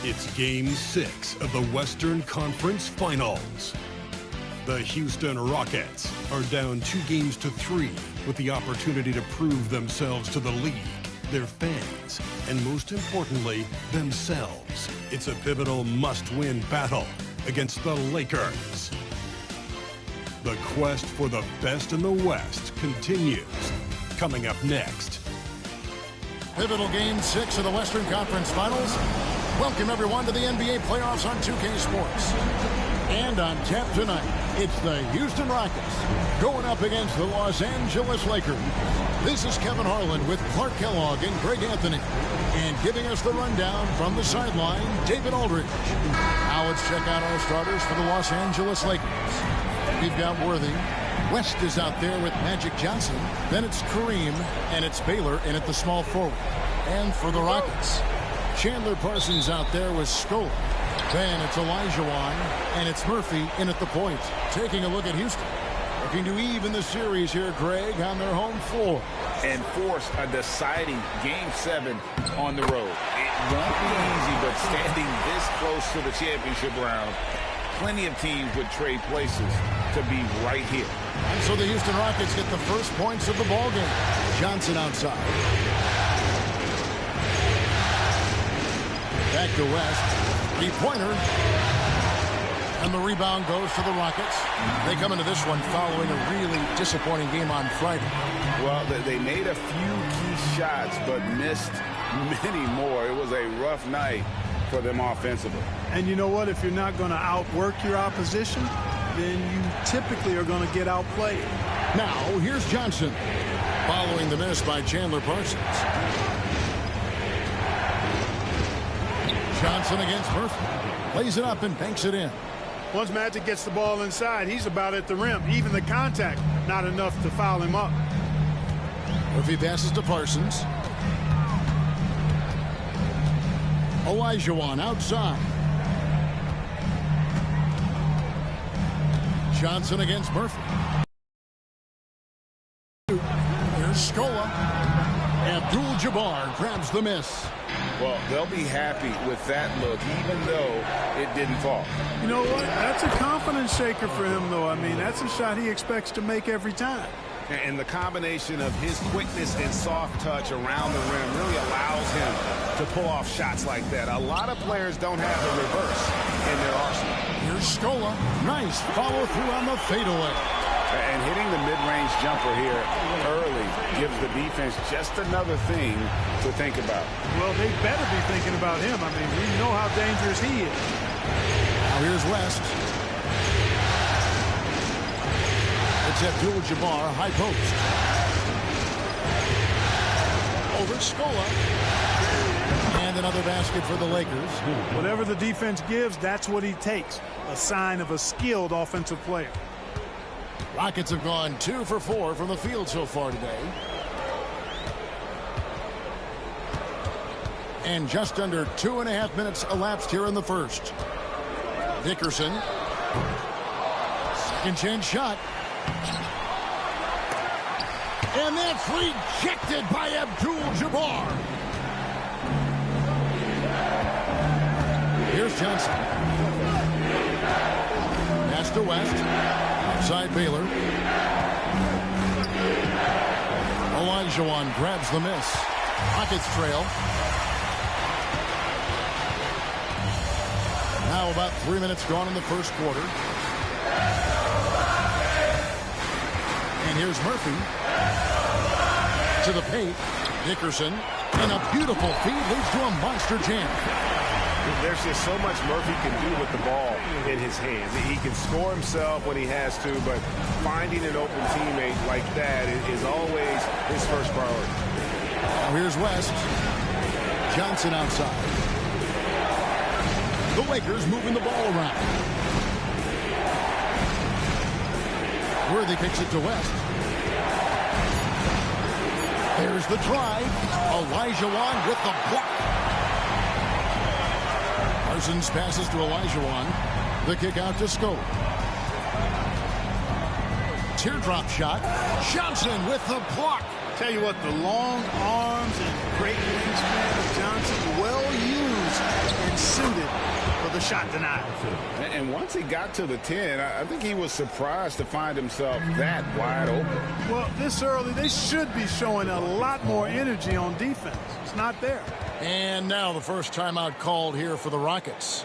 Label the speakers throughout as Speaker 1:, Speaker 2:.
Speaker 1: It's Game 6 of the Western Conference Finals. The Houston Rockets are down 2-3 with the opportunity to prove themselves to the league, their fans, and most importantly, themselves. It's a pivotal must-win battle against the Lakers. The quest for the best in the West continues. Coming up next.
Speaker 2: Pivotal Game 6 of the Western Conference Finals. Welcome, everyone, to the NBA playoffs on 2K Sports. And on tap tonight, it's the Houston Rockets going up against the Los Angeles Lakers. This is Kevin Harlan with Clark Kellogg and Greg Anthony. And giving us the rundown from the sideline, David Aldridge. Now let's check out our starters for the Los Angeles Lakers. We've got Worthy. West is out there with Magic Johnson. Then it's Kareem, and it's Baylor in at the small forward. And for the Rockets, Chandler Parsons out there with Scola. Then it's Olajuwon, and it's Murphy in at the point. Taking a look at Houston. Looking to even the series here, Greg, on their home floor.
Speaker 3: And force a deciding Game 7 on the road. It won't be easy, but standing this close to the championship round, plenty of teams would trade places to be right here.
Speaker 2: And so the Houston Rockets get the first points of the ball game. Johnson outside. Back to West. Three-pointer. And the rebound goes to the Rockets. They come into this one following a really disappointing game on Friday.
Speaker 3: Well, they made a few key shots, but missed many more. It was a rough night for them offensively.
Speaker 4: And you know what? If you're not going to outwork your opposition, then you typically are going to get outplayed.
Speaker 2: Now, here's Johnson. Following the miss by Chandler Parsons. Johnson against Murphy. Plays it up and banks it in.
Speaker 4: Once Magic gets the ball inside, he's about at the rim. Even the contact, not enough to foul him up.
Speaker 2: Murphy passes to Parsons. Olajuwon outside. Johnson against Murphy. Here's Scola. Abdul-Jabbar grabs the miss.
Speaker 3: Well, they'll be happy with that look, even though it didn't fall.
Speaker 4: You know what? That's a confidence shaker for him, though. I mean, that's a shot he expects to make every time.
Speaker 3: And the combination of his quickness and soft touch around the rim really allows him to pull off shots like that. A lot of players don't have the reverse in their arsenal.
Speaker 2: Here's Scola. Nice follow through on the fadeaway.
Speaker 3: And hitting the mid-range jumper here early gives the defense just another thing to think about.
Speaker 4: Well, they better be thinking about him. I mean, we know how dangerous he is.
Speaker 2: Now here's West. It's Abdul-Jabbar, high post. Over Scola. And another basket for the Lakers.
Speaker 4: Whatever the defense gives, that's what he takes. A sign of a skilled offensive player.
Speaker 2: Rockets have gone 2 for 4 from the field so far today. And just under 2.5 minutes elapsed here in the first. Dickerson. Second chance shot. And that's rejected by Abdul-Jabbar. Here's Johnson. Pass to West. Outside Baylor. Olajuwon grabs the miss. Rockets trail. Now about 3 minutes gone in the first quarter. And here's Murphy. To the paint. Dickerson. And a beautiful feed leads to a monster jam.
Speaker 3: There's just so much Murphy can do with the ball in his hands. He can score himself when he has to, but finding an open teammate like that is always his first priority.
Speaker 2: Now here's West. Johnson outside. The Lakers moving the ball around. Worthy kicks it to West. There's the drive. Olajuwon with the block. Parsons passes to Olajuwon. The kick out to Scola. Teardrop shot. Johnson with the block.
Speaker 4: Tell you what, the long arms and great wingspan of Johnson, well used and suited for the shot denial.
Speaker 3: And once he got to the 10, I think he was surprised to find himself that wide open.
Speaker 4: Well, this early, they should be showing a lot more energy on defense. It's not there.
Speaker 2: And now the first timeout called here for the Rockets.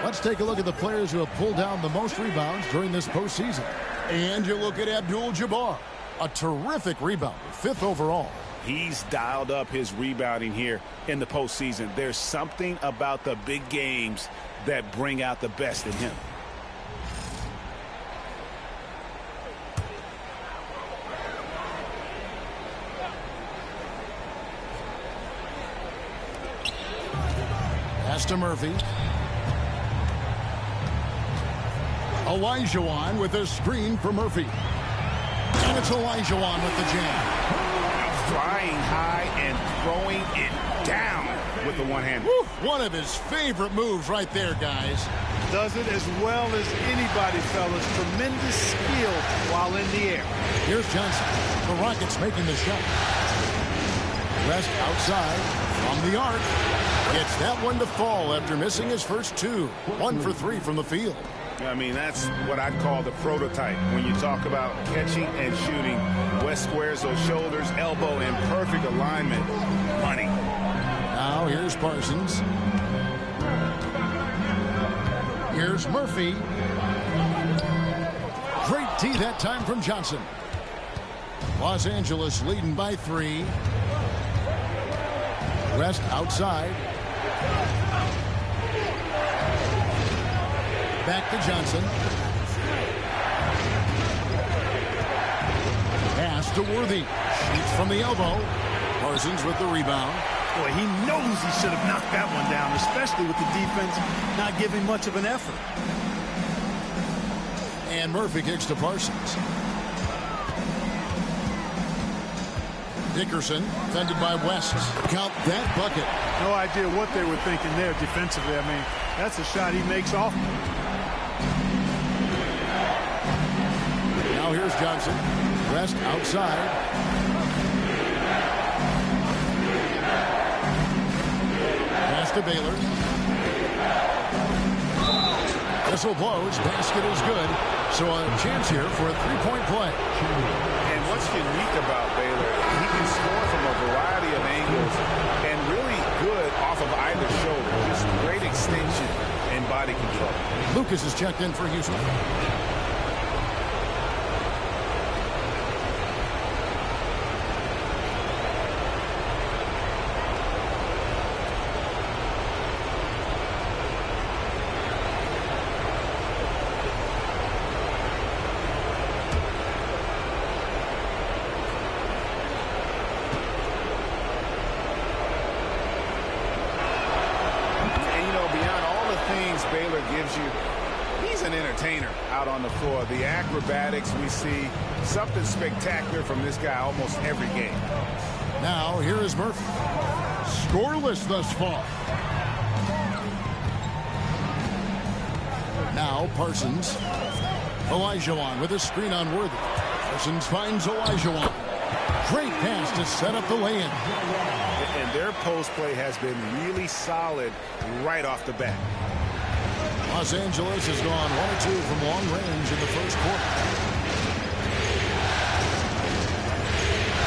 Speaker 2: Let's take a look at the players who have pulled down the most rebounds during this postseason. And you look at Abdul-Jabbar, a terrific rebounder, 5th overall.
Speaker 3: He's dialed up his rebounding here in the postseason. There's something about the big games that bring out the best in him.
Speaker 2: Pass to Murphy. Olajuwon with a screen for Murphy. And it's Olajuwon with the jam.
Speaker 3: Flying high and throwing it down with the one-hand.
Speaker 2: One of his favorite moves right there, guys.
Speaker 4: Does it as well as anybody, fellas. Tremendous skill while in the air.
Speaker 2: Here's Johnson. The Rockets making the shot. West outside from the arc. Gets that one to fall after missing his first 2. 1 for 3 from the field.
Speaker 3: I mean, that's what I'd call the prototype. When you talk about catching and shooting, West squares those shoulders, elbow in perfect alignment. Money.
Speaker 2: Now here's Parsons. Here's Murphy. Great tee that time from Johnson. Los Angeles leading by 3. West outside. Back to Johnson. Pass to Worthy. Shoots from the elbow. Parsons with the rebound.
Speaker 4: Boy, he knows he should have knocked that one down, especially with the defense not giving much of an effort.
Speaker 2: And Murphy kicks to Parsons. Dickerson, fended by West. Count that bucket.
Speaker 4: No idea what they were thinking there defensively. I mean, that's a shot he makes off.
Speaker 2: Now here's Johnson. West outside. Pass to Baylor. Whistle blows. Basket is good. So a chance here for a 3-point play.
Speaker 3: And what's unique about Baylor, he can score from a variety of angles and really good off of either shoulder. Just great extension and body control.
Speaker 2: Lucas is checked in for Houston.
Speaker 3: Baylor gives you, he's an entertainer out on the floor. The acrobatics we see, something spectacular from this guy almost every game.
Speaker 2: Now here is Murphy. Scoreless thus far. Now Parsons. Olajuwon with a screen on Worthy. Parsons finds Olajuwon. Great pass to set up the lay-in.
Speaker 3: And their post play has been really solid right off the bat.
Speaker 2: Los Angeles has gone 1 or 2 from long range in the first quarter.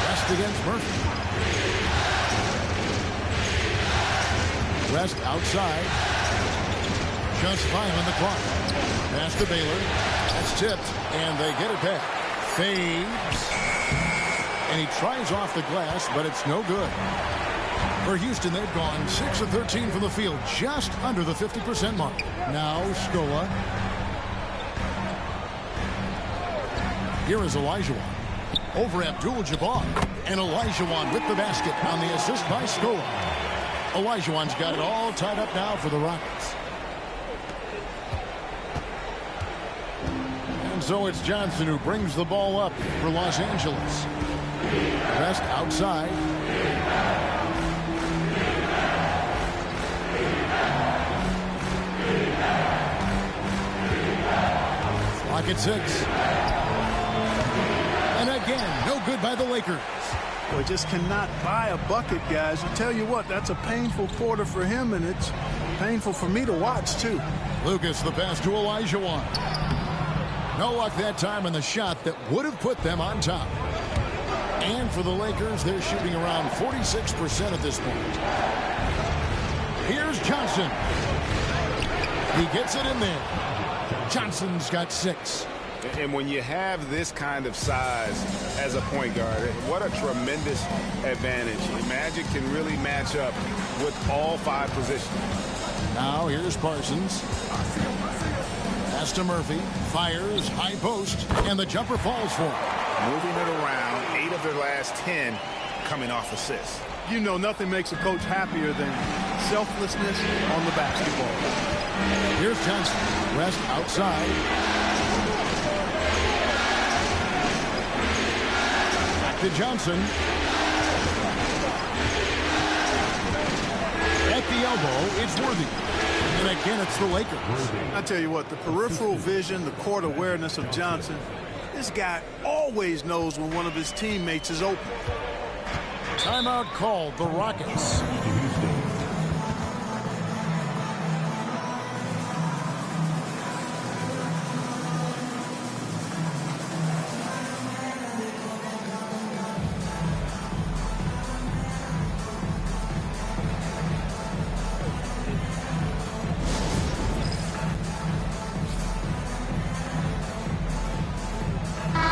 Speaker 2: West against Murphy. West outside. Just 5 on the clock. Pass to Baylor. That's tipped, and they get it back. Fades. And he tries off the glass, but it's no good. For Houston, they've gone 6 of 13 from the field, just under the 50% mark. Now Scola. Here is Olajuwon. Over Abdul-Jabbar. And Olajuwon with the basket on the assist by Scola. Olajuwon's got it all tied up now for the Rockets. And so it's Johnson who brings the ball up for Los Angeles. West outside. at 6. And again, no good by the Lakers.
Speaker 4: Boy, just cannot buy a bucket, guys. I tell you what, that's a painful quarter for him, and it's painful for me to watch, too.
Speaker 2: Lucas, the pass to Olajuwon. No luck that time on the shot that would have put them on top. And for the Lakers, they're shooting around 46% at this point. Here's Johnson. He gets it in there. Johnson's got 6.
Speaker 3: And when you have this kind of size as a point guard, what a tremendous advantage. Magic can really match up with all 5 positions.
Speaker 2: Now here's Parsons. Pass to Murphy. Fires, high post, and the jumper falls for him.
Speaker 3: Moving it around, 8 of their last 10 coming off assists.
Speaker 4: You know, nothing makes a coach happier than selflessness on the basketball.
Speaker 2: Here's Johnson. Rest outside. Back to Johnson. At the elbow, it's Worthy. And again, it's the Lakers.
Speaker 4: I tell you what, the peripheral vision, the court awareness of Johnson, this guy always knows when one of his teammates is open.
Speaker 2: Timeout called, the Rockets.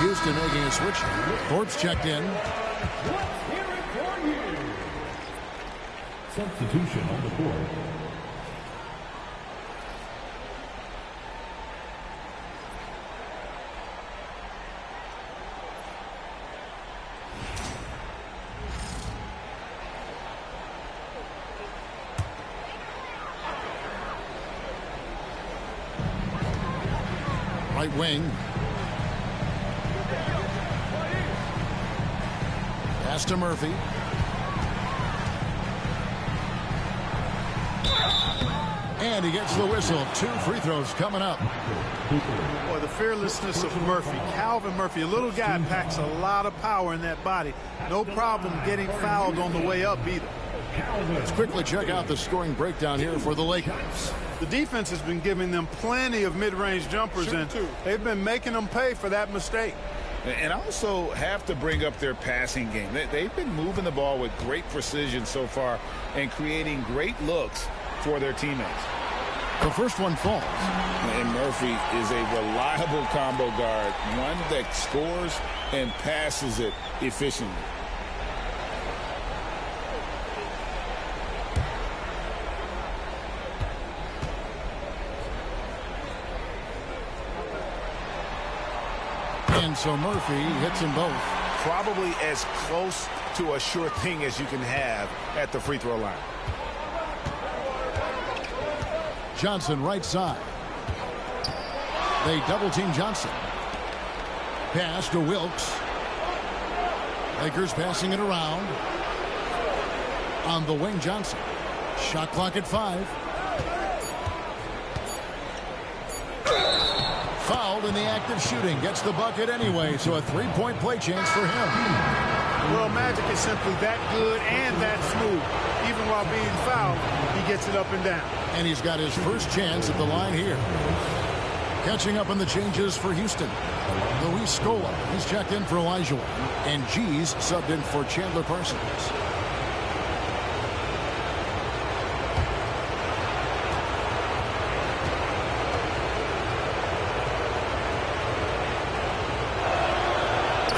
Speaker 2: Houston making a switch. Thorpe's checked in.
Speaker 5: Substitution on the court.
Speaker 2: Right wing. Pass to Murphy. And he gets the whistle. 2 free throws coming up.
Speaker 4: Boy, the fearlessness of Murphy. Calvin Murphy, a little guy, packs a lot of power in that body. No problem getting fouled on the way up either.
Speaker 2: Let's quickly check out the scoring breakdown here for the Lakers.
Speaker 4: The defense has been giving them plenty of mid-range jumpers, and they've been making them pay for that mistake.
Speaker 3: And also have to bring up their passing game. They've been moving the ball with great precision so far and creating great looks for their teammates.
Speaker 2: The first one falls.
Speaker 3: And Murphy is a reliable combo guard, one that scores and passes it efficiently.
Speaker 2: And so Murphy hits them both.
Speaker 3: Probably as close to a sure thing as you can have at the free throw line.
Speaker 2: Johnson right side. They double team Johnson. Pass to Wilkes. Lakers passing it around. On the wing, Johnson. Shot clock at 5. Fouled in the act of shooting. Gets the bucket anyway, so a 3-point play chance for him.
Speaker 4: Well, Magic is simply that good and that smooth. Even while being fouled, he gets it up and down.
Speaker 2: And he's got his first chance at the line here. Catching up on the changes for Houston. Luis Scola, he's checked in for Olajuwon. And G's subbed in for Chandler Parsons.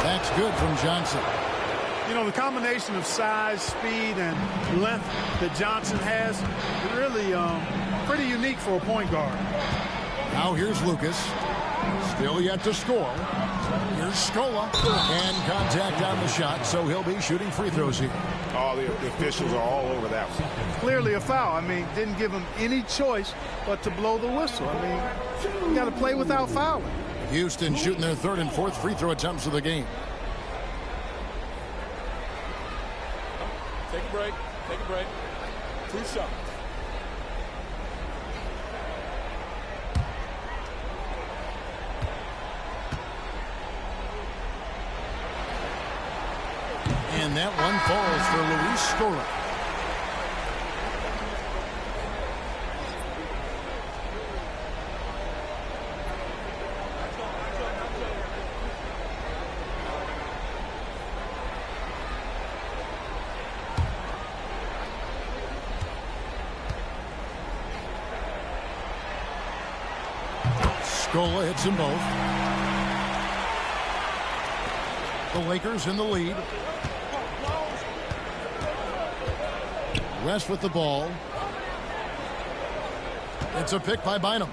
Speaker 2: That's good from Johnson.
Speaker 4: You know, the combination of size, speed, and length that Johnson has is really pretty unique for a point guard.
Speaker 2: Now here's Lucas. Still yet to score. Here's Scola. And contact on the shot, so he'll be shooting free throws here.
Speaker 3: All the officials are all over that one.
Speaker 4: Clearly a foul. I mean, didn't give him any choice but to blow the whistle. I mean, you got to play without fouling.
Speaker 2: Houston shooting their 3rd and 4th free throw attempts of the game.
Speaker 6: Take a break. Take a break. 2 shots.
Speaker 2: And that one falls for Luis Scola. Scola hits them both. The Lakers in the lead. West with the ball. It's a pick by Bynum.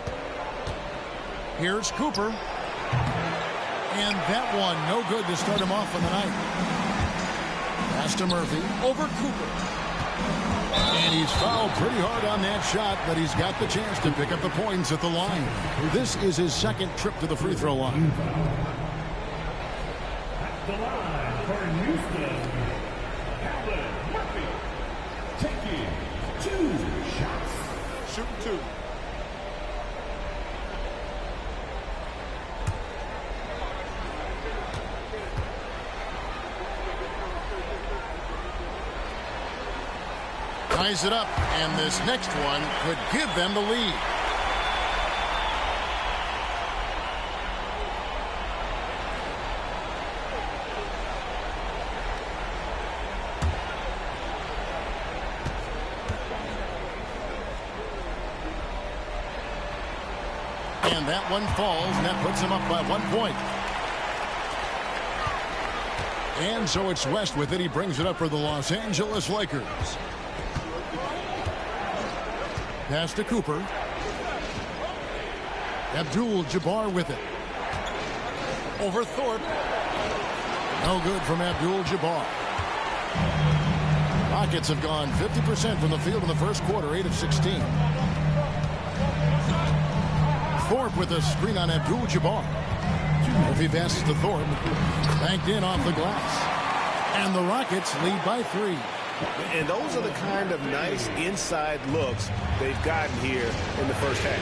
Speaker 2: Here's Cooper. And that one, no good to start him off on the night. Pass to Murphy. Over Cooper. And he's fouled pretty hard on that shot, but he's got the chance to pick up the points at the line. This is his second trip to the free throw line.
Speaker 5: At the line for Houston, Murphy taking 2 shots.
Speaker 6: Shooting 2.
Speaker 2: Ties it up, and this next one could give them the lead. And that one falls, and that puts them up by 1 point. And so it's West with it. He brings it up for the Los Angeles Lakers. Pass to Cooper. Abdul-Jabbar with it. Over Thorpe. No good from Abdul-Jabbar. Rockets have gone 50% from the field in the first quarter, 8 of 16. Thorpe with a screen on Abdul-Jabbar. Murphy passes to Thorpe. Banked in off the glass. And the Rockets lead by 3.
Speaker 7: And those are the kind of nice inside looks they've gotten here in the first half.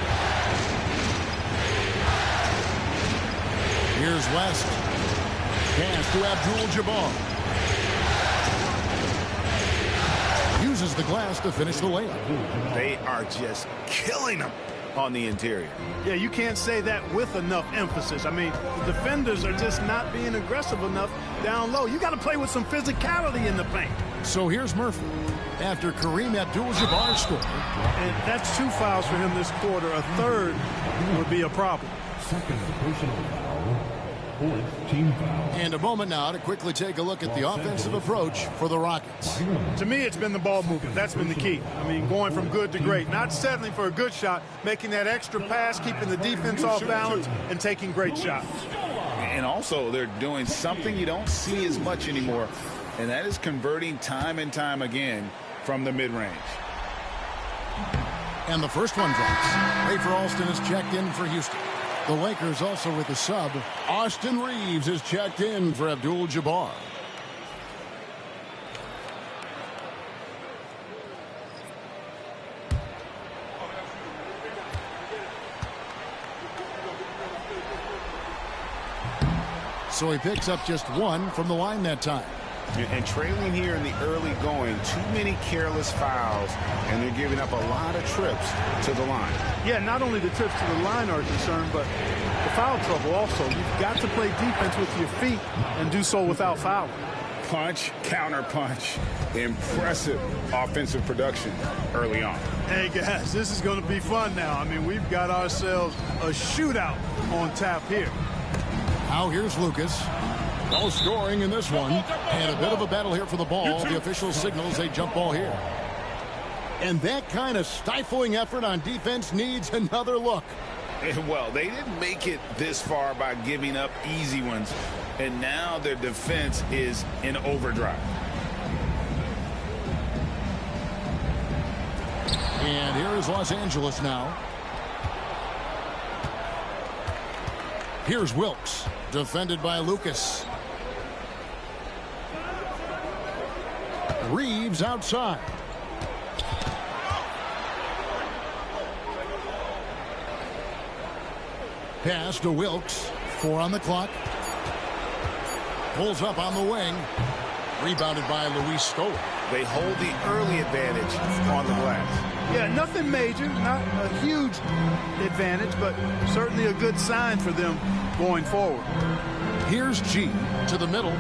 Speaker 2: Here's West. Pass to Abdul-Jabbar. Uses the glass to finish the layup.
Speaker 7: They are just killing them on the interior.
Speaker 4: Yeah, you can't say that with enough emphasis. I mean, the defenders are just not being aggressive enough down low. You got to play with some physicality in the paint.
Speaker 2: So here's Murphy after Kareem Abdul-Jabbar scored.
Speaker 4: And that's 2 fouls for him this quarter. A third would be a problem.
Speaker 5: Second personal foul. 4th team foul.
Speaker 2: And a moment now to quickly take a look at the offensive approach for the Rockets.
Speaker 4: To me, it's been the ball movement. That's been the key. I mean, going from good to great. Not settling for a good shot, making that extra pass, keeping the defense off balance, and taking great shots.
Speaker 3: And also, they're doing something you don't see as much anymore, and that is converting time and time again from the mid-range.
Speaker 2: And the first one drops. Ray for Alston is checked in for Houston. The Lakers also with the sub. Austin Reeves is checked in for Abdul-Jabbar. So he picks up just 1 from the line that time.
Speaker 7: And trailing here in the early going, too many careless fouls, and they're giving up a lot of trips to the line.
Speaker 4: Yeah, not only the trips to the line are a concern, but the foul trouble also. You've got to play defense with your feet and do so without fouling.
Speaker 3: Punch, counter punch. Impressive offensive production early on.
Speaker 4: Hey, guys, this is going to be fun now. I mean, we've got ourselves a shootout on tap here.
Speaker 2: Now here's Lucas. No scoring in this one. And a bit of a battle here for the ball. The official signals a jump ball here. And that kind of stifling effort on defense needs another look.
Speaker 3: Well, they didn't make it this far by giving up easy ones. And now their defense is in overdrive.
Speaker 2: And here is Los Angeles now. Here's Wilkes. Defended by Lucas. Reeves outside. Pass to Wilkes. 4 on the clock. Pulls up on the wing. Rebounded by Lsuba.
Speaker 3: They hold the early advantage on the glass.
Speaker 4: Yeah, nothing major, not a huge advantage, but certainly a good sign for them going forward.
Speaker 2: Here's G to the middle.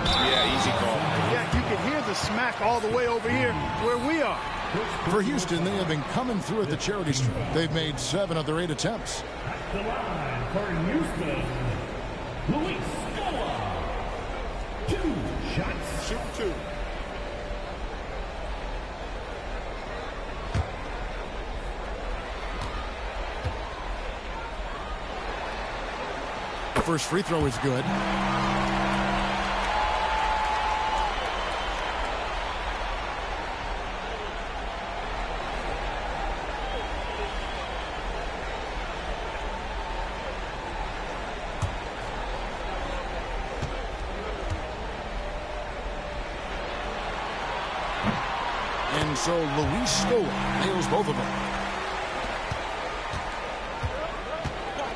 Speaker 3: Yeah, easy call.
Speaker 4: Yeah, you can hear the smack all the way over here where we are.
Speaker 2: For Houston, they have been coming through at the charity stripe. They've made 7 of their 8 attempts.
Speaker 5: At the line for Houston, Lsuba. 2 shots.
Speaker 6: Shoot 2.
Speaker 2: The first free throw is good. And so Lsuba nails both of them.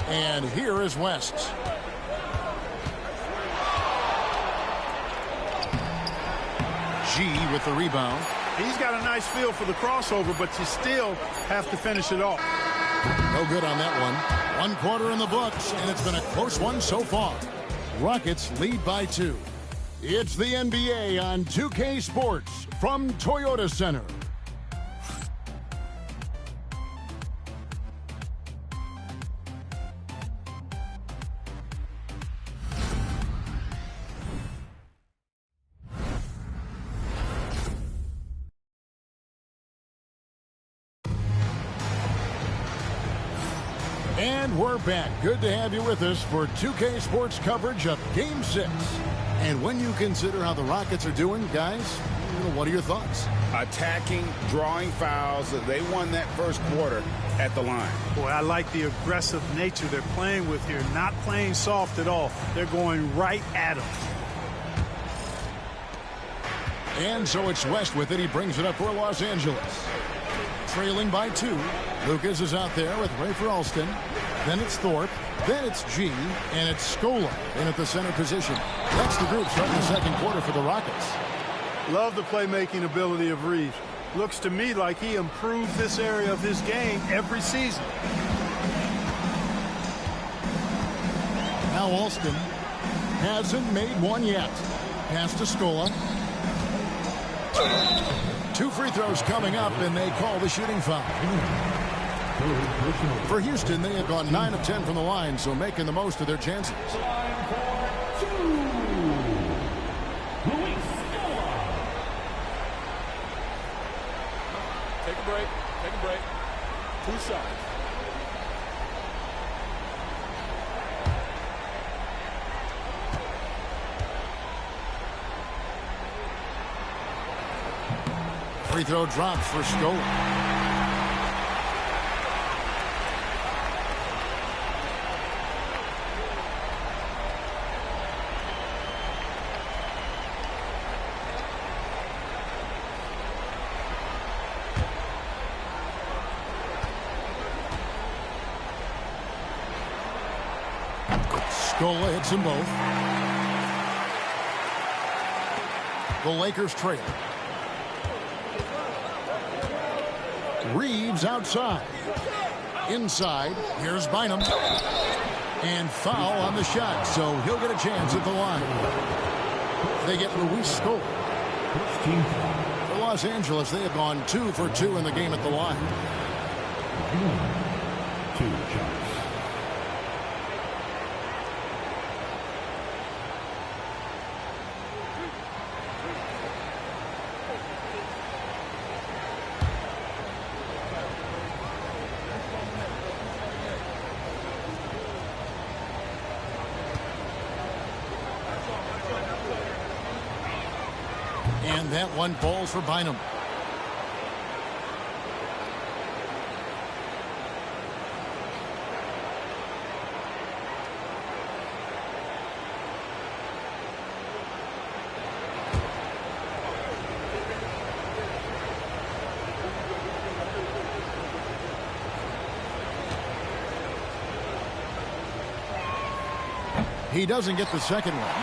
Speaker 2: And here is West. G with the rebound.
Speaker 4: He's got a nice feel for the crossover, but you still have to finish it off.
Speaker 2: No good on that one. 1 quarter in the books, and it's been a close one so far. Rockets lead by 2. It's the NBA on 2K Sports from Toyota Center. And we're back. Good to have you with us for 2K Sports coverage of Game 6. And when you consider how the Rockets are doing, guys, what are your thoughts?
Speaker 3: Attacking, drawing fouls. They won that first quarter at the line.
Speaker 4: Boy, I like the aggressive nature they're playing with here. Not playing soft at all. They're going right at them.
Speaker 2: And so it's West with it. He brings it up for Los Angeles. Trailing by 2. Lucas is out there with Ray for Alston. Then it's Thorpe. Then it's G. And it's Scola in at the center position. That's the group starting the second quarter for the Rockets.
Speaker 4: Love the playmaking ability of Reeves. Looks to me like he improves this area of his game every season.
Speaker 2: Now Alston hasn't made one yet. Pass to Scola. 2 free throws coming up, and they call the shooting foul. For Houston, they have gone 9 of 10 from the line, so making the most of their chances.
Speaker 6: Take a break. Take a break. 2 shots.
Speaker 2: Free throw drops for Scola. Scola hits them both. The Lakers trail. Reeves outside. Inside. Here's Bynum. And foul on the shot, so he'll get a chance at the line. They get Scola. For Los Angeles, they have gone 2 for 2 in the game at the line.
Speaker 5: 2 shots.
Speaker 2: And that one falls for Bynum. He doesn't get the second one.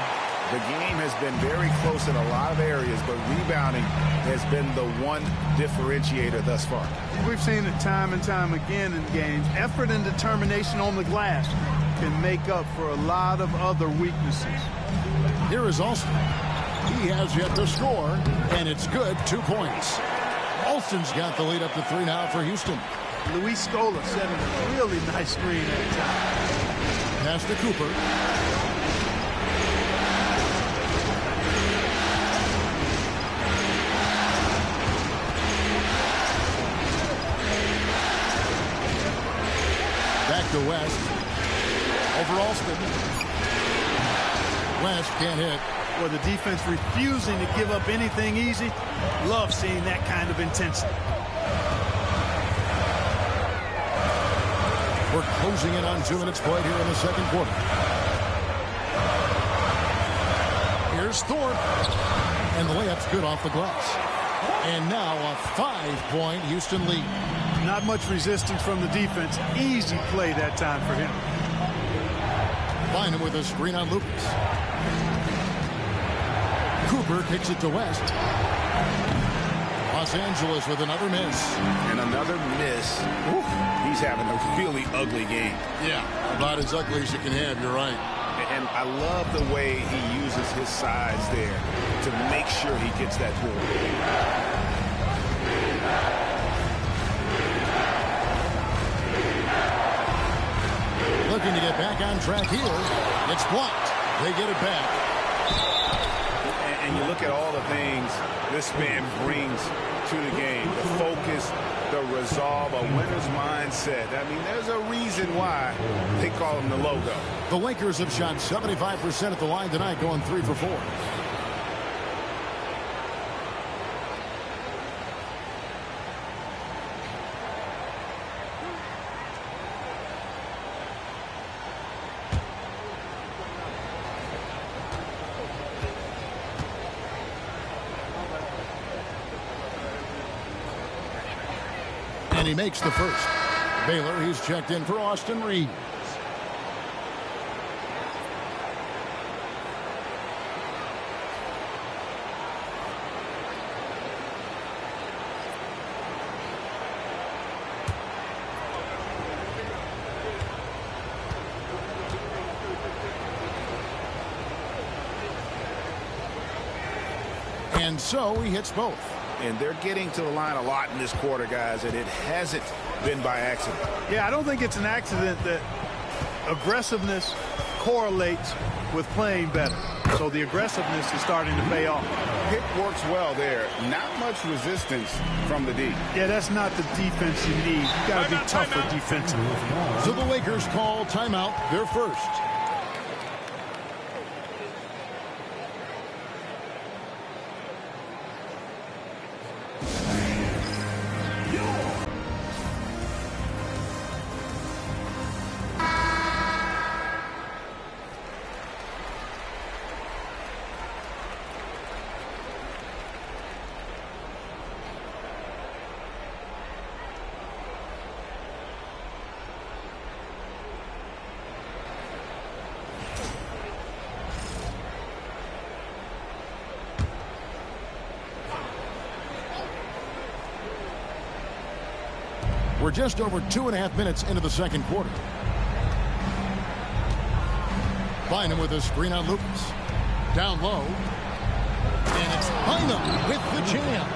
Speaker 7: The game has been very close in a lot of areas, but rebounding has been the one differentiator thus far.
Speaker 4: We've seen it time and time again in games. Effort and determination on the glass can make up for a lot of other weaknesses.
Speaker 2: Here is Alston. He has yet to score, and it's good. 2 points. Alston's got the lead up to 3 now for Houston.
Speaker 4: Luis Scola setting a really nice screen that time.
Speaker 2: Pass to Cooper. Back to West. Over Alston. West can't hit.
Speaker 4: Well, the defense refusing to give up anything easy. Love seeing that kind of intensity.
Speaker 2: We're closing in on 2 minutes played here in the second quarter. Here's Thorpe. And the layup's good off the glass. And now a 5-point Houston lead.
Speaker 4: Not much resistance from the defense. Easy play that time for him.
Speaker 2: Find him with a screen on Lucas. Cooper kicks it to West. Los Angeles with another miss.
Speaker 7: And another miss. Oof. He's having a really ugly game.
Speaker 2: Yeah, about as ugly as you can have, you're right.
Speaker 7: And I love the way he uses his size there to make sure he gets that board.
Speaker 2: Looking to get back on track here. It's blocked. They get it back.
Speaker 7: And you look at all the things this man brings to the game. The focus, the resolve, a winner's mindset. I mean, there's a reason why they call him the logo.
Speaker 2: The Lakers have shot 75% at the line tonight, going 3 for 4. And he makes the first. Baylor, he's checked in for Austin Reeves. And so he hits both.
Speaker 7: And they're getting to the line a lot in this quarter, guys, and it hasn't been by accident.
Speaker 4: Yeah, I don't think it's an accident that aggressiveness correlates with playing better. So the aggressiveness is starting to pay off.
Speaker 7: Pick works well there. Not much resistance from the D.
Speaker 4: Yeah, that's not the defense you need. You got to be tougher defensively.
Speaker 2: So the Lakers call timeout, their first. We're just over 2.5 minutes into the second quarter. Bynum with a screen on Lucas. Down low. And it's Bynum with the jam.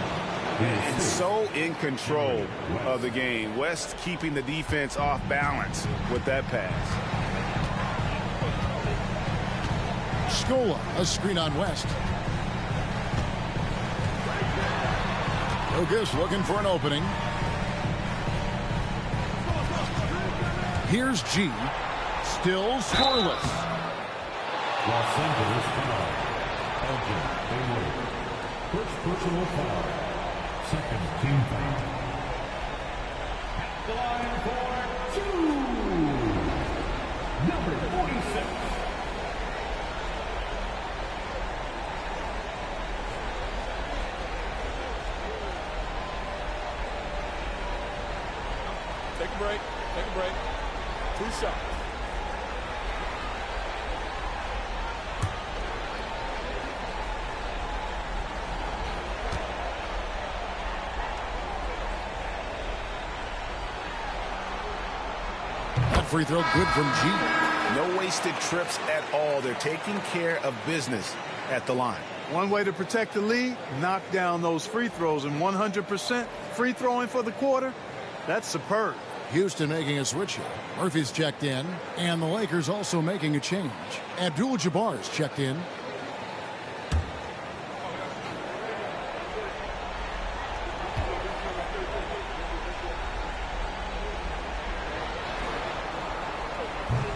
Speaker 7: And so in control of the game. West keeping the defense off balance with that pass.
Speaker 2: Scola, a screen on West. Lucas looking for an opening. Here's G. Still scoreless.
Speaker 5: Los Angeles foul. Elgin, Baylor. First personal foul. Second team foul. At the line for 2. Number 46.
Speaker 6: Take a break. Take a break. 2 shots.
Speaker 2: free throw good from G.
Speaker 7: No wasted trips at all. They're taking care of business at the line.
Speaker 4: One way to protect the lead, knock down those free throws, and 100% free throwing for the quarter, that's superb.
Speaker 2: Houston making a switch here. Murphy's checked in, and the Lakers also making a change. Abdul-Jabbar's checked in.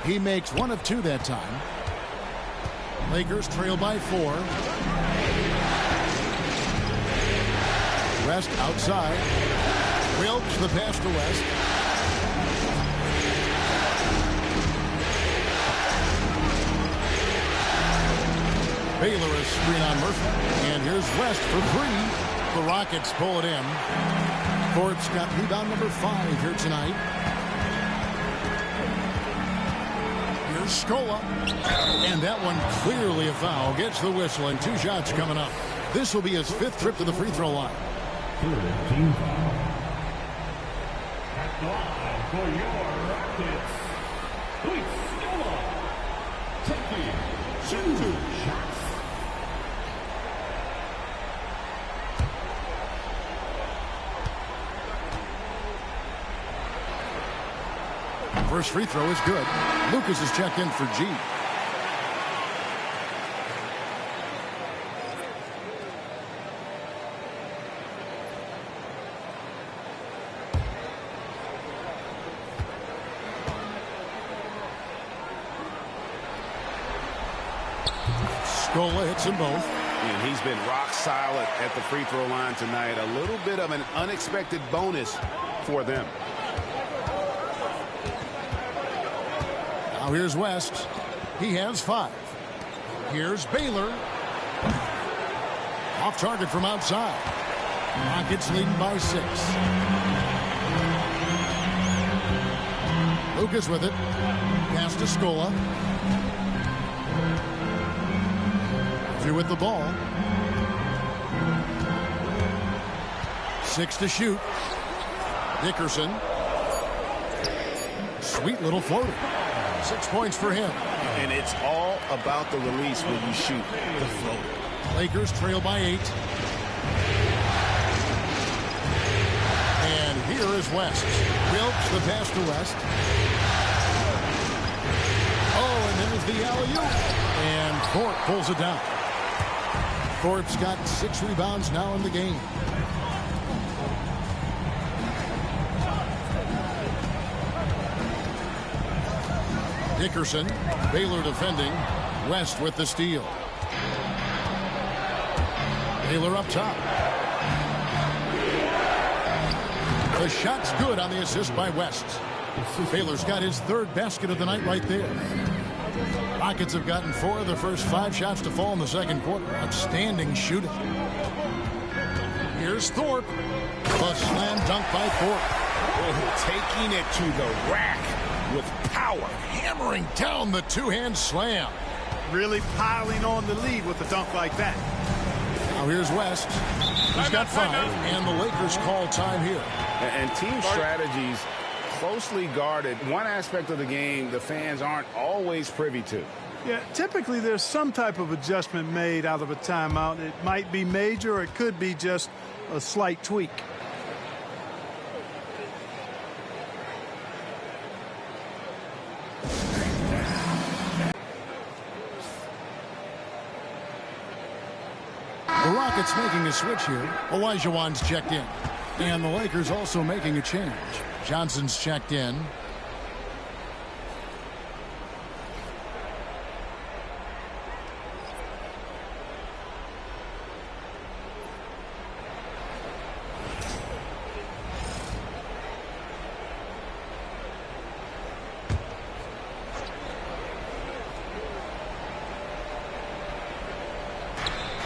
Speaker 2: He makes one of two that time. Lakers trail by 4. West outside. Wilkes the pass to West. Baylor is screen on Murphy. And here's West for 3. The Rockets pull it in. Thorpe's got rebound number 5 here tonight. Here's Scola. And that one clearly a foul. Gets the whistle and 2 shots coming up. This will be his 5th trip to the free throw line.
Speaker 5: Team foul. At the line for your Rockets, taking 2 shots.
Speaker 2: First free throw is good. Lucas is checked in for G. Scola hits them both.
Speaker 7: And he's been rock solid at the free throw line tonight. A little bit of an unexpected bonus for them.
Speaker 2: Now here's West. He has 5. Here's Baylor. Off target from outside. Rockets leading by 6. Lucas with it. Pass to Scola. Through with the ball. 6 to shoot. Dickerson. Sweet little floater. 6 points for him.
Speaker 7: And it's all about the release when you shoot the floater.
Speaker 2: Lakers trail by 8. And here is West. Wilkes the pass to West. Oh, and there's the alley-oop. And Thorpe pulls it down. Thorpe's got 6 rebounds now in the game. Dickerson, Baylor defending. West with the steal. Baylor up top. The shot's good on the assist by West. Baylor's got his 3rd basket of the night right there. Rockets have gotten 4 of the first 5 shots to fall in the second quarter. Outstanding shooting. Here's Thorpe. A slam dunk by Thorpe.
Speaker 7: Taking it to the rack with power.
Speaker 2: Hammering down the 2-hand slam.
Speaker 4: Really piling on the lead with a dunk like that.
Speaker 2: Now here's West. He's got 5, and the Lakers call time here.
Speaker 7: And team strategies closely guarded. One aspect of the game the fans aren't always privy to.
Speaker 4: Yeah, typically there's some type of adjustment made out of a timeout. It might be major, or it could be just a slight tweak.
Speaker 2: The Rockets making a switch here. Olajuwon's checked in. And the Lakers also making a change. Johnson's checked in.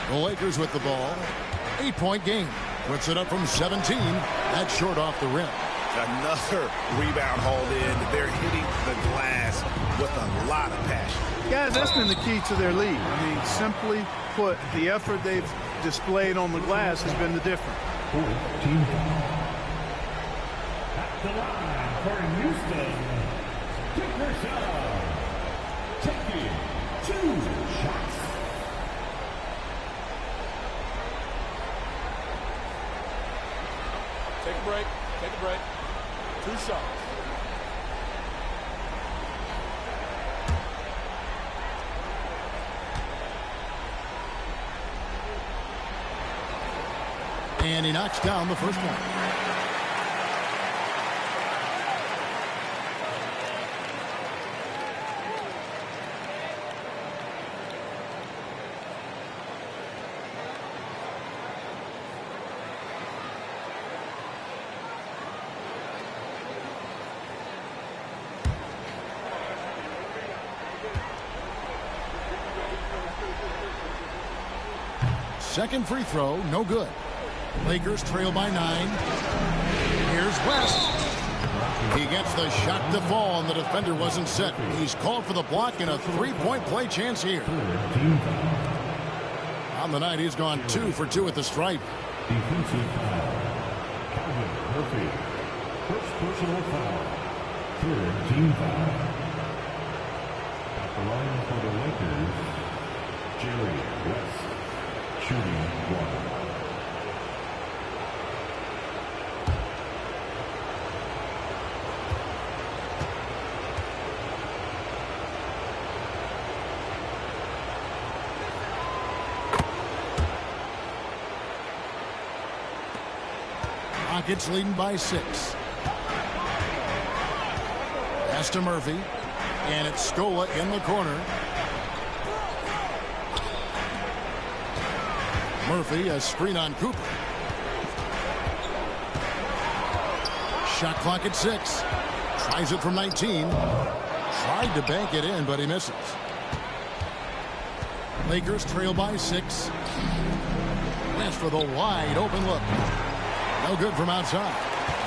Speaker 2: The Lakers with the ball. 8-point game. Puts it up from 17. That's short off the rim.
Speaker 7: Another rebound hauled in. They're hitting the glass with a lot of passion.
Speaker 4: Guys, that's been the key to their lead. I mean, simply put, the effort they've displayed on the glass has been the difference.
Speaker 5: Team foul. At the line for Houston, Taking 2 shots.
Speaker 6: Take a break. Take a break. 2 shots.
Speaker 2: And he knocks down the first one. Second free throw, no good. Lakers trail by 9. Here's West. He gets the shot to fall, and the defender wasn't set. He's called for the block and a three-point play chance here. On the night, he's gone 2 for 2 at the stripe.
Speaker 5: Defensive foul. Calvin Murphy. First personal foul. Third team foul. At the line for the Lakers, Jerry West. Shooting 1.
Speaker 2: Rockets leading by 6. Pass to Murphy. And it's Scola in the corner. Murphy, a screen on Cooper. Shot clock at 6. Tries it from 19. Tried to bank it in, but he misses. Lakers trail by 6. West for the wide open look. No good from outside.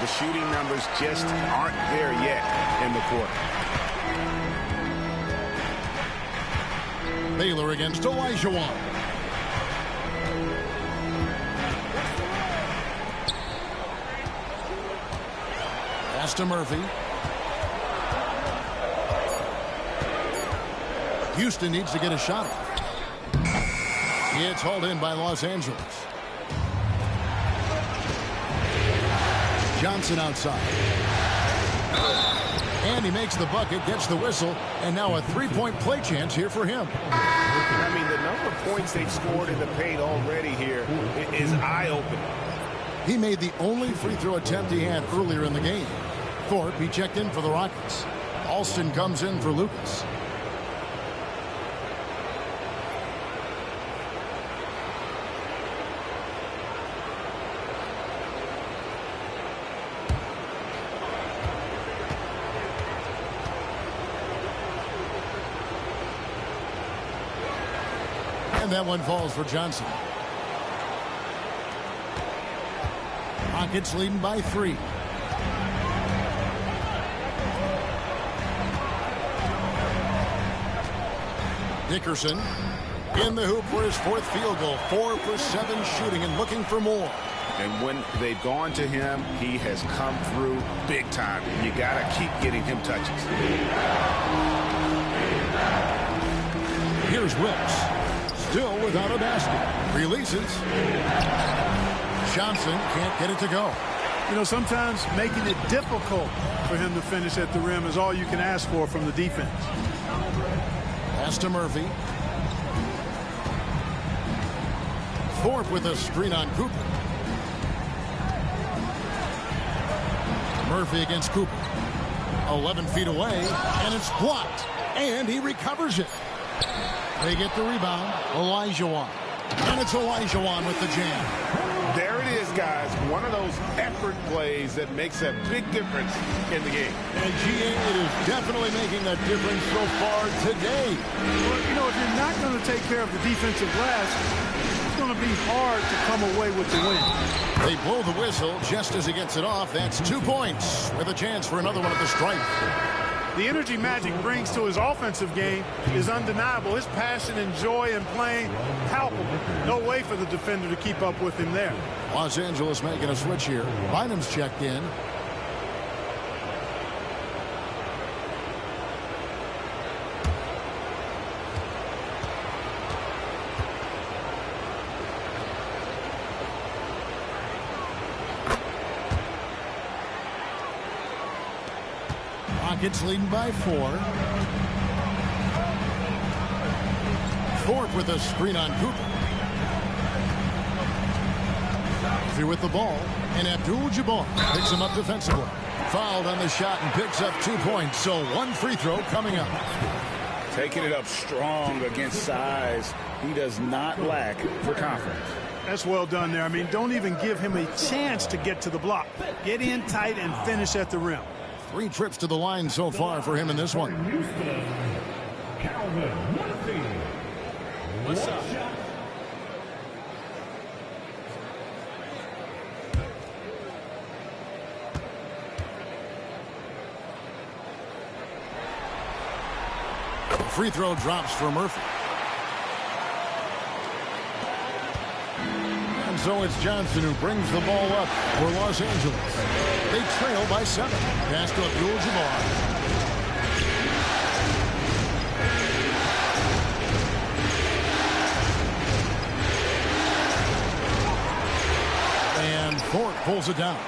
Speaker 7: The shooting numbers just aren't there yet in the quarter.
Speaker 2: Baylor against Olajuwon. Pass to Murphy. Houston needs to get a shot off. It's hauled in by Los Angeles. Johnson outside. And he makes the bucket, gets the whistle, and now a three-point play chance here for him.
Speaker 7: I mean, the number of points they've scored in the paint already here is eye-opening.
Speaker 2: He made the only free throw attempt he had earlier in the game. Thorpe, he checked in for the Rockets. Alston comes in for Lucas. And that one falls for Johnson. Rockets leading by 3. Dickerson in the hoop for his 4th field goal. 4 for 7 shooting and looking for more.
Speaker 7: And when they've gone to him, he has come through big time. You got to keep getting him touches.
Speaker 2: Here's Wilkes. Still without a basket. Releases. Johnson can't get it to go.
Speaker 4: You know, sometimes making it difficult for him to finish at the rim is all you can ask for from the defense.
Speaker 2: Pass to Murphy. Thorpe with a screen on Cooper. Murphy against Cooper. 11 feet away, and it's blocked. And he recovers it. They get the rebound. Olajuwon. And it's Olajuwon with the jam.
Speaker 7: There it is, guys. One of those effort plays that makes a big difference in the game.
Speaker 2: And GA, it is definitely making a difference so far today.
Speaker 4: Well, you know, if you're not going to take care of the defensive glass, it's going to be hard to come away with the win.
Speaker 2: They blow the whistle just as he gets it off. That's 2 points with a chance for another one at the stripe.
Speaker 4: The energy Magic brings to his offensive game is undeniable. His passion and joy in playing, palpable. No way for the defender to keep up with him there.
Speaker 2: Los Angeles making a switch here. Bynum's checked in. Rockets leading by 4. Thorpe with a screen on Cooper. Murphy with the ball, and Abdul-Jabbar picks him up defensively. Fouled on the shot and picks up 2 points, so 1 free throw coming up.
Speaker 3: Taking it up strong against size. He does not lack for confidence.
Speaker 4: That's well done there. I mean, don't even give him a chance to get to the block. Get in tight and finish at the rim.
Speaker 2: 3 trips to the line so far for him in this one.
Speaker 6: What's up?
Speaker 2: Free throw drops for Murphy. And so it's Johnson who brings the ball up for Los Angeles. They trail by 7. Pass to Abdul-Jabbar. And Thorpe pulls it down.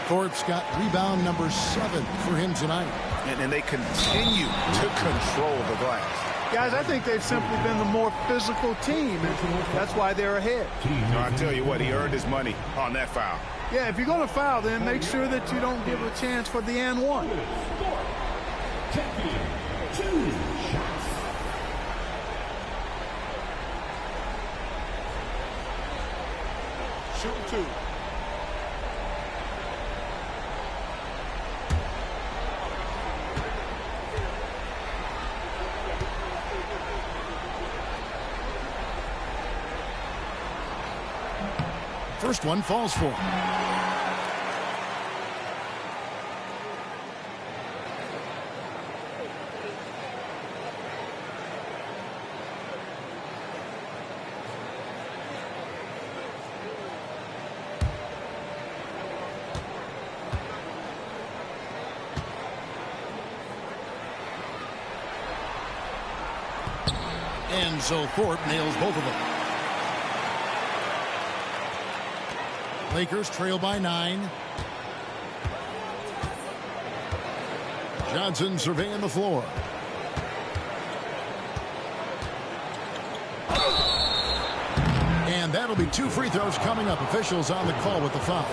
Speaker 2: Thorpe's got rebound number 7 for him tonight.
Speaker 7: And they continue to control the glass.
Speaker 4: Guys, I think they've simply been the more physical team, and that's why they're ahead.
Speaker 7: I tell you what, he earned his money on that foul.
Speaker 4: Yeah, if you're going to foul, then make sure that you don't give a chance for the and one.
Speaker 6: Shoot 2.
Speaker 2: First one falls for him. And so Thorpe nails both of them. Lakers trail by 9. Johnson surveying the floor. And that'll be 2 free throws coming up. Officials on the call with the foul.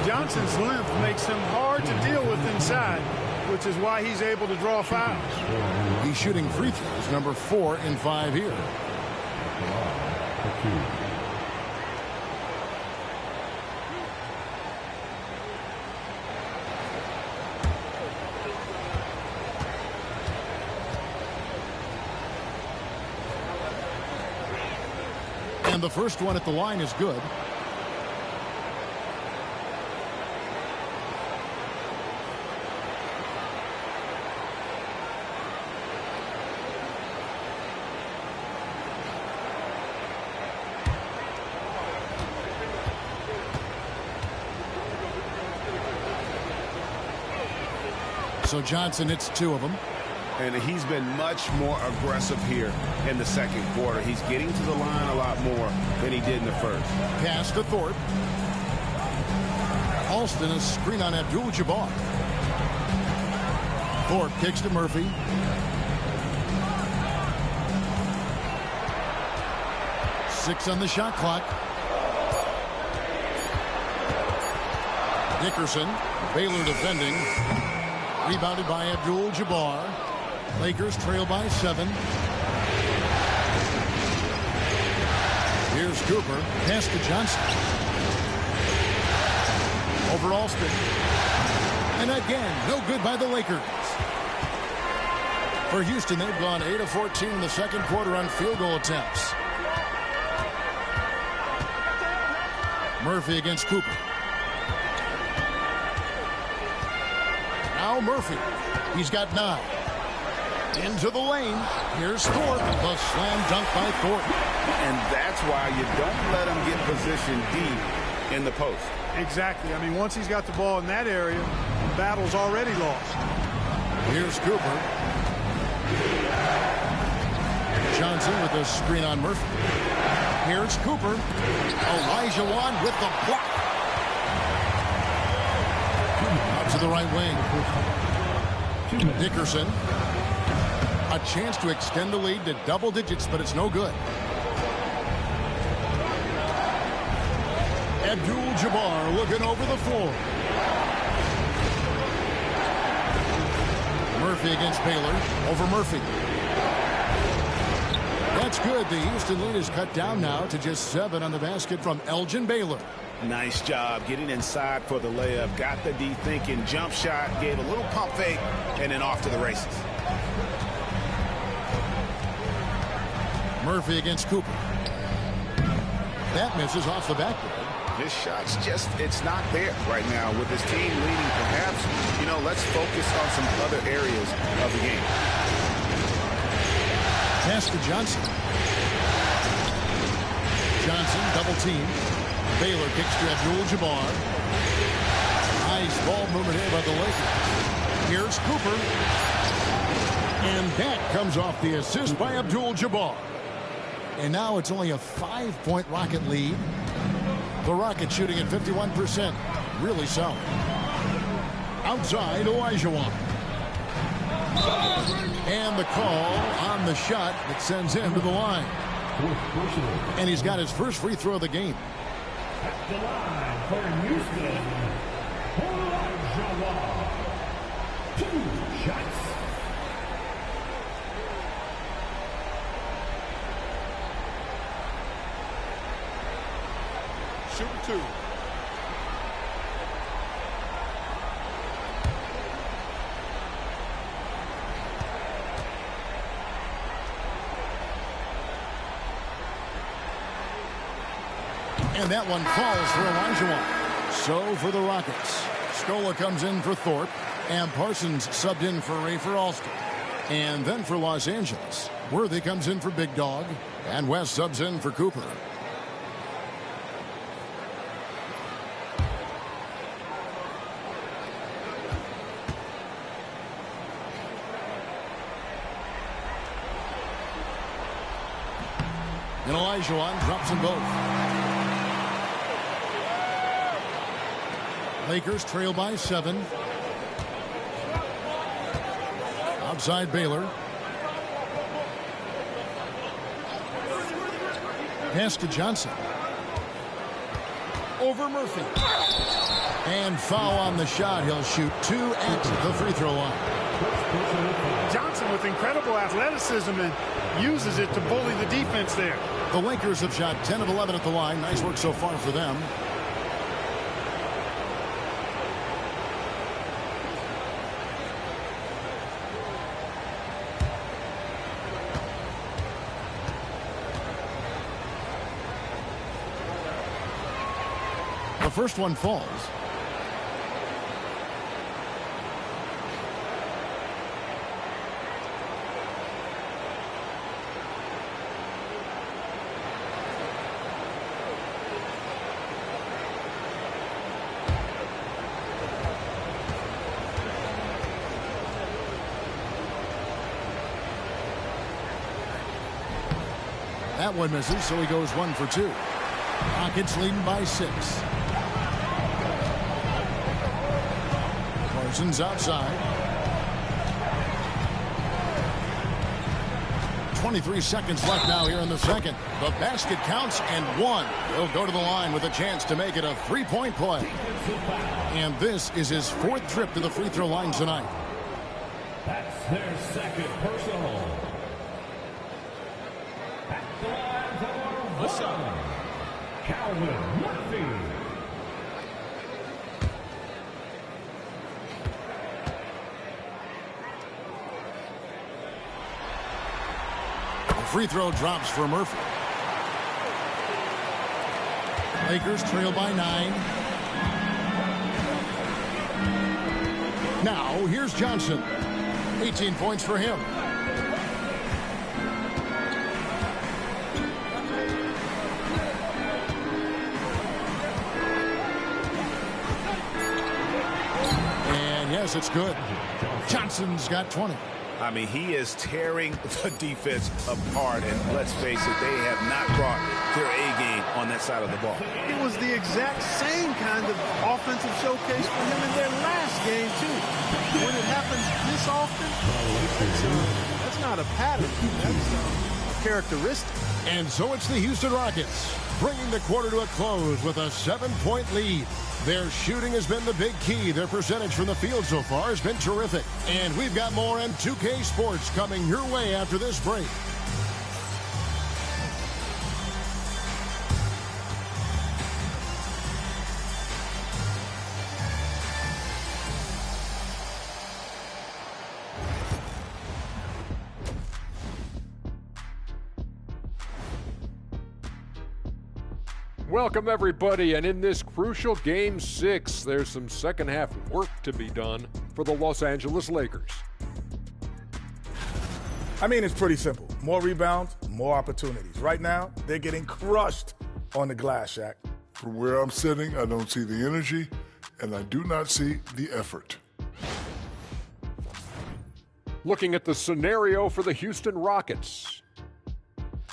Speaker 4: Johnson's length makes him hard to deal with inside, which is why he's able to draw fouls.
Speaker 2: He's shooting free throws number 4 in 5 here. And the first one at the line is good. So Johnson hits 2 of them.
Speaker 7: And he's been much more aggressive here in the second quarter. He's getting to the line a lot more than he did in the first.
Speaker 2: Pass to Thorpe. Alston a screen on Abdul-Jabbar. Thorpe kicks to Murphy. Six on the shot clock. Dickerson, Baylor defending. Rebounded by Abdul-Jabbar. Lakers trail by 7. Here's Cooper. Pass to Johnson. Over Alston. And again, no good by the Lakers. For Houston, they've gone 8 of 14 in the second quarter on field goal attempts. Murphy against Cooper. Now Murphy. He's got 9. Into the lane. Here's Thorpe. The slam dunk by Thorpe.
Speaker 7: And that's why you don't let him get positioned deep in the post.
Speaker 4: Exactly. I mean, once he's got the ball in that area, the battle's already lost.
Speaker 2: Here's Cooper. Johnson with a screen on Murphy. Here's Cooper. Olajuwon with the block. to the right wing. Dickerson. A chance to extend the lead to double digits, but it's no good. Abdul-Jabbar looking over the floor. Murphy against Baylor. Over Murphy. That's good. The Houston lead is cut down now to just 7 on the basket from Elgin Baylor.
Speaker 7: Nice job getting inside for the layup. Got the D thinking. Jump shot. Gave a little pump fake. And then off to the races.
Speaker 2: Murphy against Cooper. That misses off the backboard.
Speaker 7: His shot's just, it's not there right now. With his team leading, perhaps, let's focus on some other areas of the game.
Speaker 2: Pass to Johnson. Johnson, double team. Baylor kicks to Abdul-Jabbar. Nice ball movement here by the Lakers. Here's Cooper. And that comes off the assist by Abdul-Jabbar. And now it's only a 5-point Rocket lead. The Rockets shooting at 51%. Really solid. Outside, Olajuwon. And the call on the shot that sends him to the line. And he's got his first free throw of the game.
Speaker 5: At the line for Houston, Olajuwon. 2 shots.
Speaker 6: Shooting 2.
Speaker 2: And that one falls for Olajuwon. So for the Rockets, Scola comes in for Thorpe, and Parsons subbed in for Ray for Alston. And then for Los Angeles, Worthy comes in for Big Dog, and West subs in for Cooper. And Olajuwon drops them both. Lakers trail by 7. Outside Baylor. Pass to Johnson. Over Murphy. And foul on the shot. He'll shoot 2 at the free throw line.
Speaker 4: Johnson with incredible athleticism and uses it to bully the defense there.
Speaker 2: The Lakers have shot 10 of 11 at the line. Nice work so far for them. The first one falls. That one misses, so he goes 1 for 2. Rockets leading by 6. Parsons outside. 23 seconds left now here in the second. The basket counts and 1. He'll go to the line with a chance to make it a 3-point play. And this is his 4th trip to the free throw line tonight.
Speaker 5: That's their second personal.
Speaker 6: What's up?
Speaker 5: Calvin Murphy.
Speaker 2: The free throw drops for Murphy. Lakers trail by 9. Now here's Johnson. 18 points for him. Yes, it's good. Johnson's got 20.
Speaker 7: I mean, he is tearing the defense apart. And let's face it, they have not brought their A game on that side of the ball.
Speaker 4: It was the exact same kind of offensive showcase for him in their last game, too. When it happens this often, that's not a pattern. That's a characteristic.
Speaker 2: And so it's the Houston Rockets, bringing the quarter to a close with a 7-point lead. Their shooting has been the big key. Their percentage from the field so far has been terrific. And we've got more on 2K Sports coming your way after this break.
Speaker 8: Welcome, everybody, and in this crucial Game 6, there's some second-half work to be done for the Los Angeles Lakers.
Speaker 9: I mean, it's pretty simple. More rebounds, more opportunities. Right now, they're getting crushed on the glass, Shaq.
Speaker 10: From where I'm sitting, I don't see the energy, and I do not see the effort.
Speaker 8: Looking at the scenario for the Houston Rockets.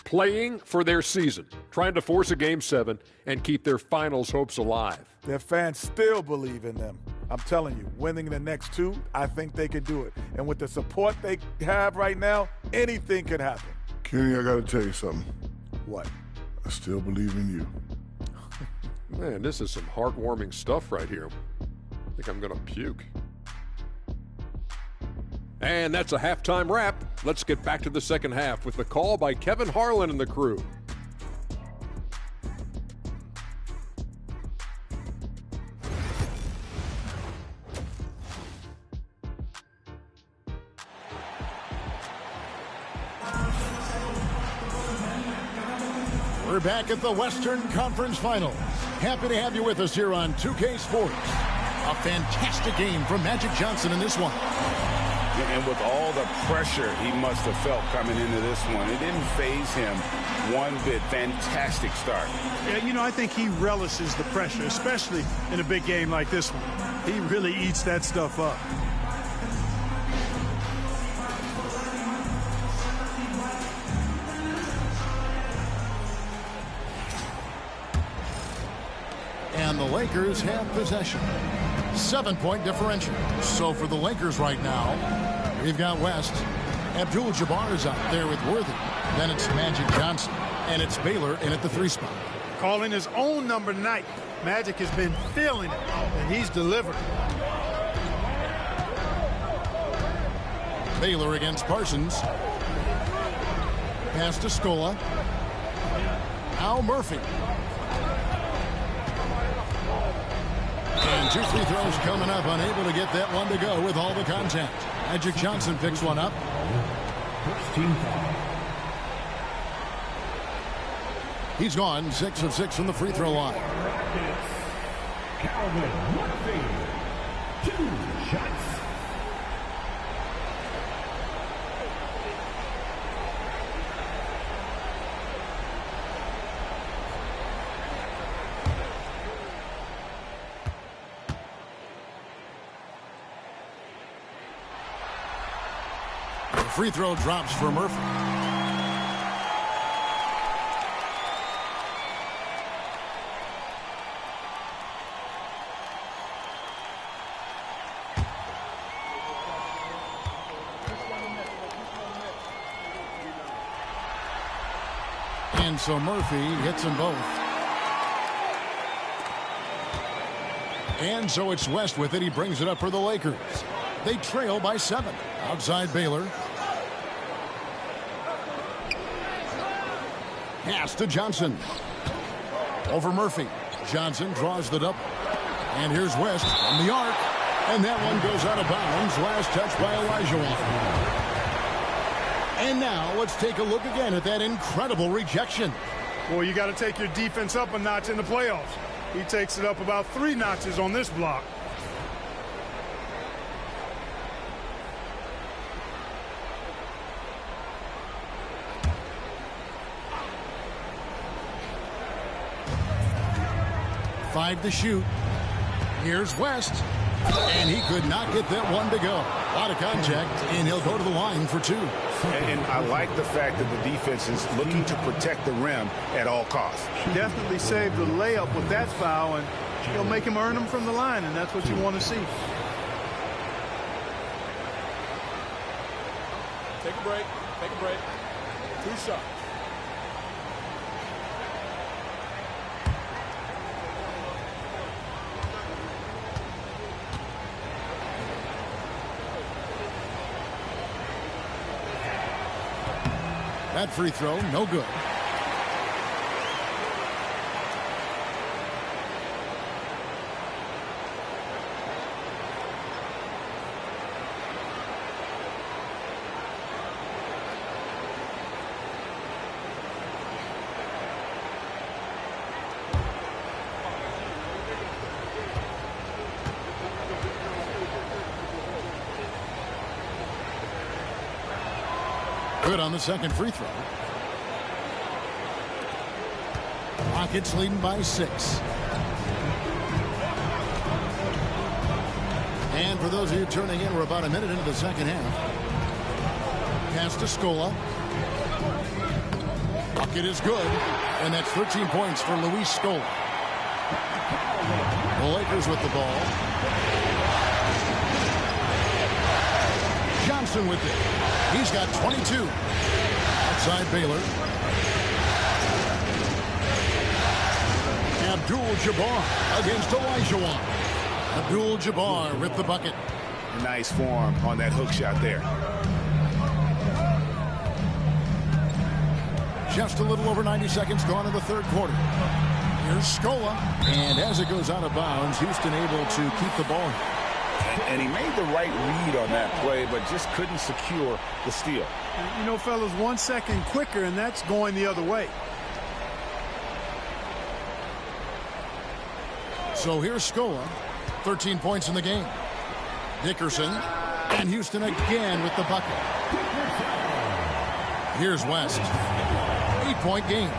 Speaker 8: Playing for their season, trying to force a Game 7 and keep their finals hopes alive.
Speaker 9: Their fans still believe in them. I'm telling you, winning the next two, I think they can do it. And with the support they have right now, anything could happen.
Speaker 10: Kenny, I got to tell you something.
Speaker 9: What?
Speaker 10: I still believe in you.
Speaker 8: Man, this is some heartwarming stuff right here. I think I'm going to puke. And that's a halftime wrap. Let's get back to the second half with the call by Kevin Harlan and the crew.
Speaker 2: We're back at the Western Conference Finals. Happy to have you with us here on 2K Sports. A fantastic game from Magic Johnson in this one.
Speaker 7: And with all the pressure he must have felt coming into this one, it didn't faze him one bit. Fantastic start.
Speaker 4: Yeah, you know, I think he relishes the pressure, especially in a big game like this one. He really eats that stuff up.
Speaker 2: And the Lakers have possession. 7-point differential. So for the Lakers right now, we've got West. Abdul-Jabbar is out there with Worthy. Then it's Magic Johnson. And it's Baylor in at the 3 spot.
Speaker 4: Calling his own number 9. Magic has been feeling it, and he's delivered.
Speaker 2: Baylor against Parsons. Pass to Scola. Al Murphy. And 2 free throws coming up, unable to get that one to go with all the contact. Magic Johnson picks one up. He's gone 6 of 6 from the free throw line.
Speaker 5: Calvin Murphy, 2 shots.
Speaker 2: Free throw drops for Murphy. And so Murphy hits them both. And so it's West with it. He brings it up for the Lakers. They trail by 7. Outside Baylor. Pass to Johnson. Over Murphy. Johnson draws the double. And here's West on the arc. And that one goes out of bounds. Last touch by Olajuwon. And now let's take a look again at that incredible rejection.
Speaker 4: Well, you got to take your defense up a notch in the playoffs. He takes it up about 3 notches on this block.
Speaker 2: Five to shoot. Here's West. And he could not get that one to go. A lot of contact, and he'll go to the line for 2.
Speaker 7: And I like the fact that the defense is looking to protect the rim at all costs.
Speaker 4: Definitely saved the layup with that foul, and you'll make him earn them from the line, and that's what you want to see.
Speaker 6: Take a break. Take a break. 2 shots.
Speaker 2: That free throw, no good. Good on the second free throw. Rockets leading by 6. And for those of you turning in, we're about a minute into the second half. Pass to Scola. Bucket is good. And that's 13 points for Luis Scola. The Lakers with the ball. Johnson with it. He's got 22. Outside Baylor. Abdul-Jabbar against Olajuwon. Abdul-Jabbar with the bucket.
Speaker 7: Nice form on that hook shot there.
Speaker 2: Just a little over 90 seconds gone in the third quarter. Here's Scola. And as it goes out of bounds, Houston able to keep the ball.
Speaker 3: And he made the right read on that play, but just couldn't secure the steal.
Speaker 4: You know, fellas, 1 second quicker, and that's going the other way.
Speaker 2: So here's Scola. 13 points in the game. Dickerson. And Houston again with the bucket. Here's West. 8-point game.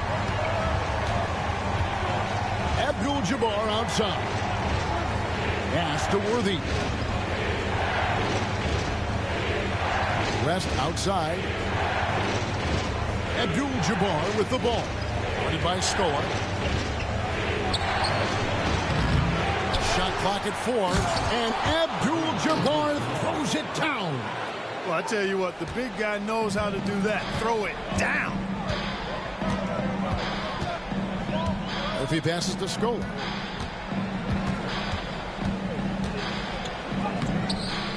Speaker 2: Abdul-Jabbar outside. Pass to Worthy. West outside. Abdul-Jabbar with the ball. Guarded by Scola. Shot clock at 4. And Abdul-Jabbar throws it down.
Speaker 4: Well, I tell you what, the big guy knows how to do that. Throw it down.
Speaker 2: If he passes to Scola.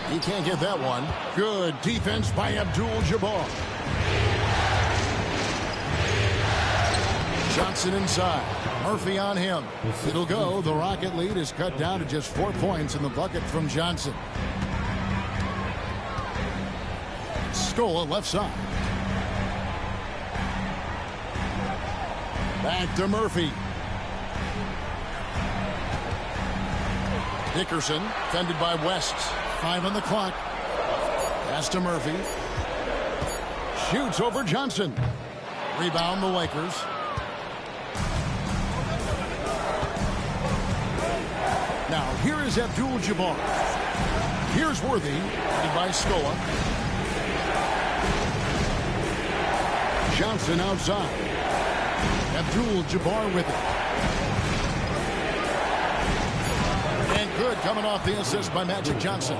Speaker 2: He can't get that one. Good defense by Abdul-Jabbar. Johnson inside. Murphy on him. It'll go. The Rocket lead is cut down to just 4 points in the bucket from Johnson. Scola left side. Back to Murphy. Dickerson, fended by West. 5 on the clock. Pass to Murphy. Shoots over Johnson. Rebound the Lakers. Now here is Abdul-Jabbar. Here's Worthy. Headed by Scola. Johnson outside. Abdul-Jabbar with it. Good coming off the assist by Magic Johnson.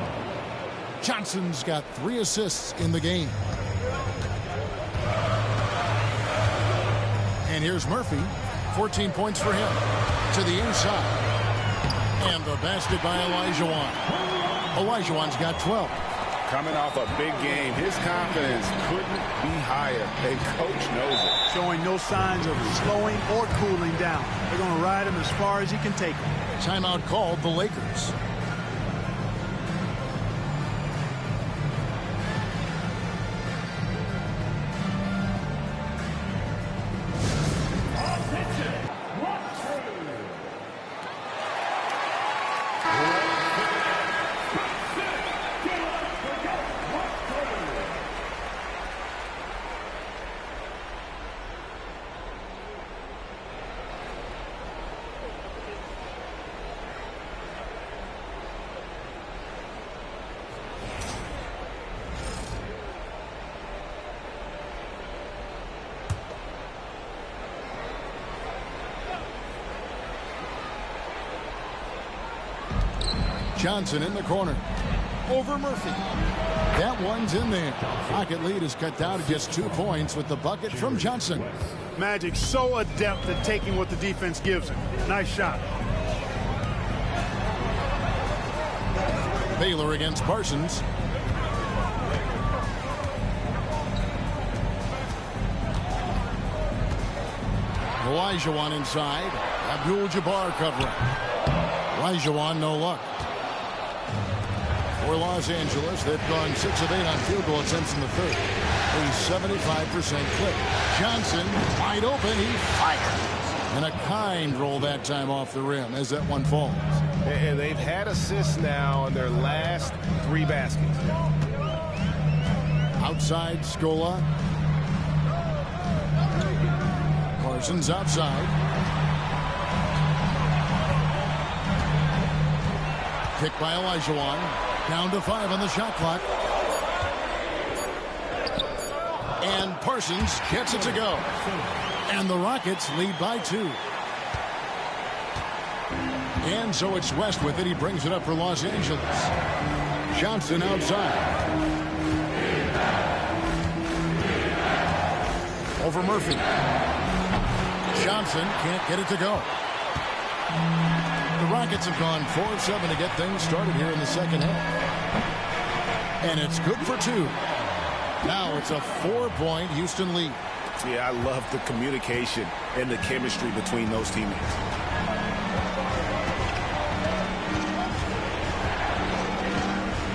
Speaker 2: Johnson's got 3 assists in the game. And here's Murphy. 14 points for him. To the inside. And the basket by Olajuwon. Olajuwon's got 12.
Speaker 3: Coming off a big game, his confidence couldn't be higher. And coach knows it.
Speaker 4: Showing no signs of slowing or cooling down. They're going to ride him as far as he can take him.
Speaker 2: Timeout called the Lakers. Johnson in the corner. Over Murphy. That one's in there. Rocket lead is cut down to just 2 points with the bucket from Johnson.
Speaker 4: Magic so adept at taking what the defense gives him. Nice shot.
Speaker 2: Baylor against Parsons. Olajuwon inside. Abdul-Jabbar covering. Olajuwon no luck. For Los Angeles, they've gone 6 of 8 on field goal attempts in the third. A 75% clip. Johnson wide open. He fires. And a kind roll that time off the rim as that one falls.
Speaker 7: And they've had assists now in their last 3 baskets.
Speaker 2: Outside Scola. Parsons outside. Kick by Olajuwon. Down to 5 on the shot clock. And Parsons gets it to go. And the Rockets lead by 2. And so it's West with it. He brings it up for Los Angeles. Johnson outside. Over Murphy. Johnson can't get it to go. The Rockets have gone 4 of 7 to get things started here in the second half. And it's good for 2. Now it's a 4-point Houston lead.
Speaker 7: Yeah, I love the communication and the chemistry between those teammates.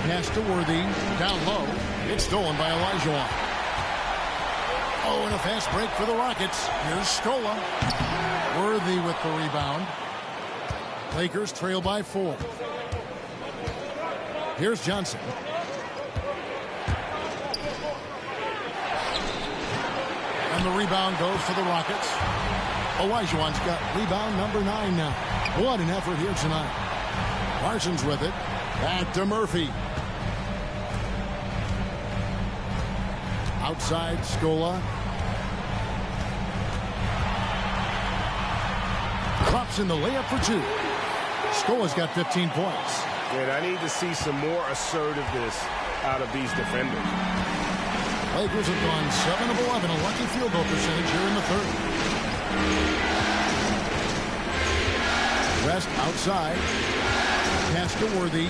Speaker 2: Pass to Worthy. Down low. It's stolen by Olajuwon. Oh, and a fast break for the Rockets. Here's Scola. Worthy with the rebound. Lakers trail by 4. Here's Johnson. And the rebound goes to the Rockets. Olajuwon's got rebound number 9 now. What an effort here tonight. Parsons with it. Back to Murphy. Outside Scola. Drops in the layup for 2. Scola's got 15 points.
Speaker 7: And I need to see some more assertiveness out of these defenders.
Speaker 2: Lakers have gone 7 of 11, a lucky field goal percentage here in the third. West outside. Pass to Worthy.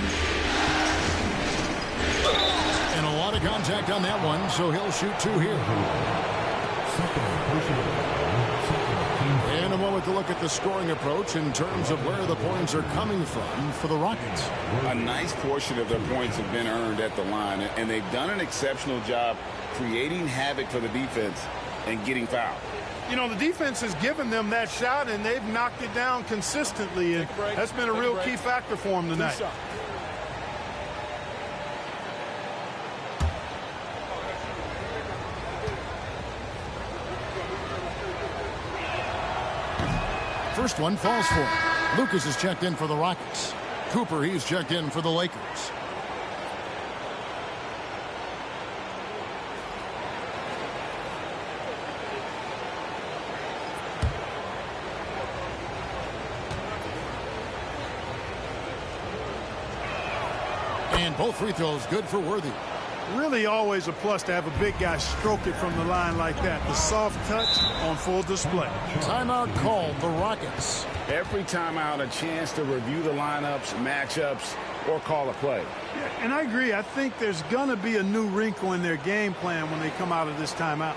Speaker 2: And a lot of contact on that one, so he'll shoot 2 here. And a moment to look at the scoring approach in terms of where the points are coming from for the Rockets.
Speaker 3: A nice portion of their points have been earned at the line, and they've done an exceptional job creating havoc for the defense and getting fouled.
Speaker 4: You know, the defense has given them that shot, and they've knocked it down consistently, and that's been a real key factor for them tonight.
Speaker 2: First one falls for him. Lucas is checked in for the Rockets. Cooper, he's checked in for the Lakers. And both free throws good for Worthy.
Speaker 4: Really always a plus to have a big guy stroke it from the line like that. The soft touch on full display.
Speaker 2: Timeout called the Rockets.
Speaker 3: Every timeout, a chance to review the lineups, matchups, or call a play.
Speaker 4: Yeah, and I agree. I think there's going to be a new wrinkle in their game plan when they come out of this timeout.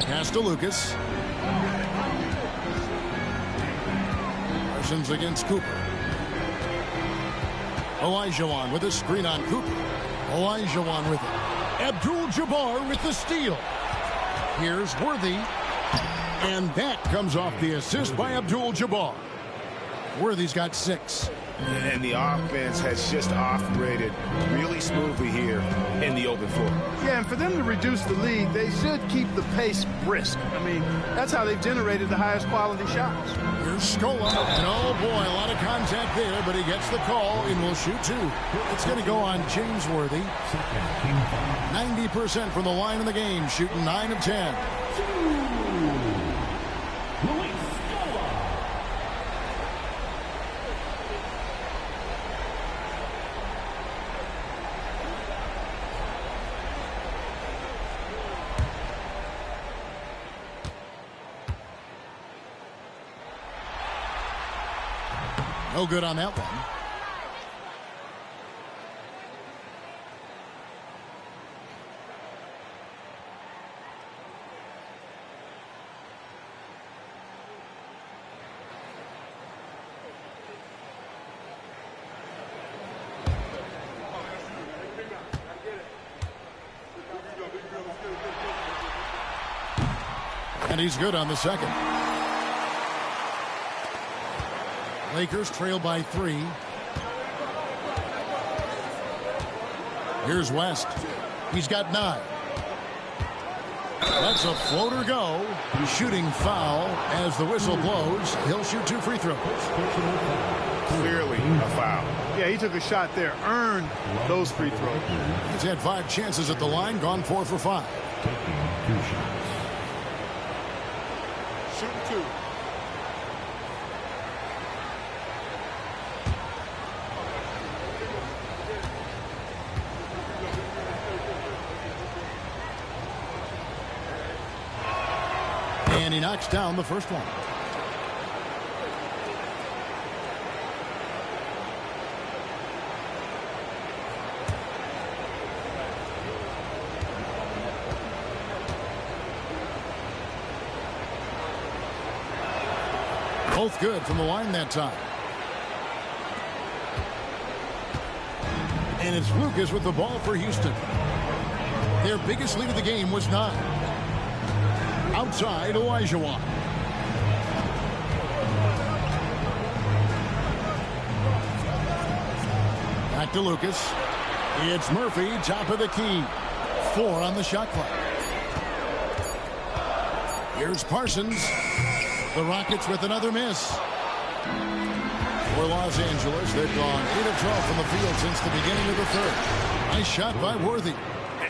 Speaker 2: Pass to Lucas. Parsons against Cooper. Olajuwon with a screen on Cooper. Olajuwon with it. Abdul-Jabbar with the steal. Here's Worthy. And that comes off the assist by Abdul-Jabbar. Worthy's got 6.
Speaker 7: And the offense has just operated really smoothly here in the open floor.
Speaker 4: Yeah, and for them to reduce the lead, they should keep the pace brisk. I mean, that's how they've generated the highest quality shots.
Speaker 2: Here's Scola. And oh boy, a lot of contact there, but he gets the call and will shoot 2. It's going to go on James Worthy. 90% from the line in the game, shooting 9 of 10. No good on that one. And he's good on the second. Lakers trail by 3. Here's West. He's got 9. That's a floater go. Shooting foul as the whistle blows. He'll shoot 2 free throws.
Speaker 7: Clearly a foul.
Speaker 4: Yeah, he took a shot there, earned those free throws.
Speaker 2: He's had 5 chances at the line, gone 4 for 5.
Speaker 6: Shooting 2.
Speaker 2: And he knocks down the first one. Both good from the line that time. And it's Lucas with the ball for Houston. Their biggest lead of the game was 9. Outside, Olajuwon. Back to Lucas. It's Murphy, top of the key. 4 on the shot clock. Here's Parsons. The Rockets with another miss. For Los Angeles, they've gone 8 of 12 from the field since the beginning of the third. Nice shot by Worthy.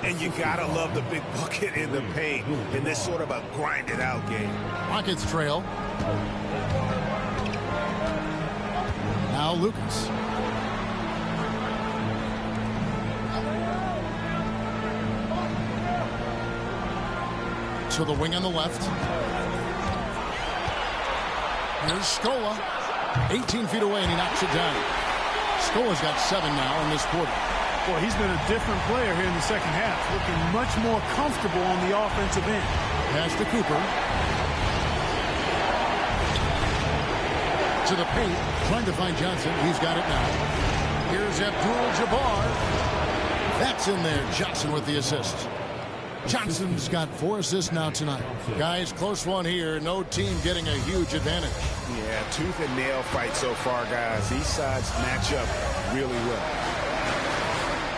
Speaker 7: And you gotta love the big bucket in the paint in this sort of a grinded out game.
Speaker 2: Rockets trail. Now Lucas. To the wing on the left. Here's Scola. 18 feet away, and he knocks it down. Scola's got 7 now in this quarter.
Speaker 4: Boy, he's been a different player here in the second half, looking much more comfortable on the offensive end.
Speaker 2: Pass to Cooper. To the paint, trying to find Johnson. He's got it now. Here's Abdul-Jabbar. That's in there. Johnson with the assist. Johnson's got 4 assists now tonight. Guys, close one here. No team getting a huge advantage.
Speaker 7: Yeah, tooth and nail fight so far, guys. These sides match up really well.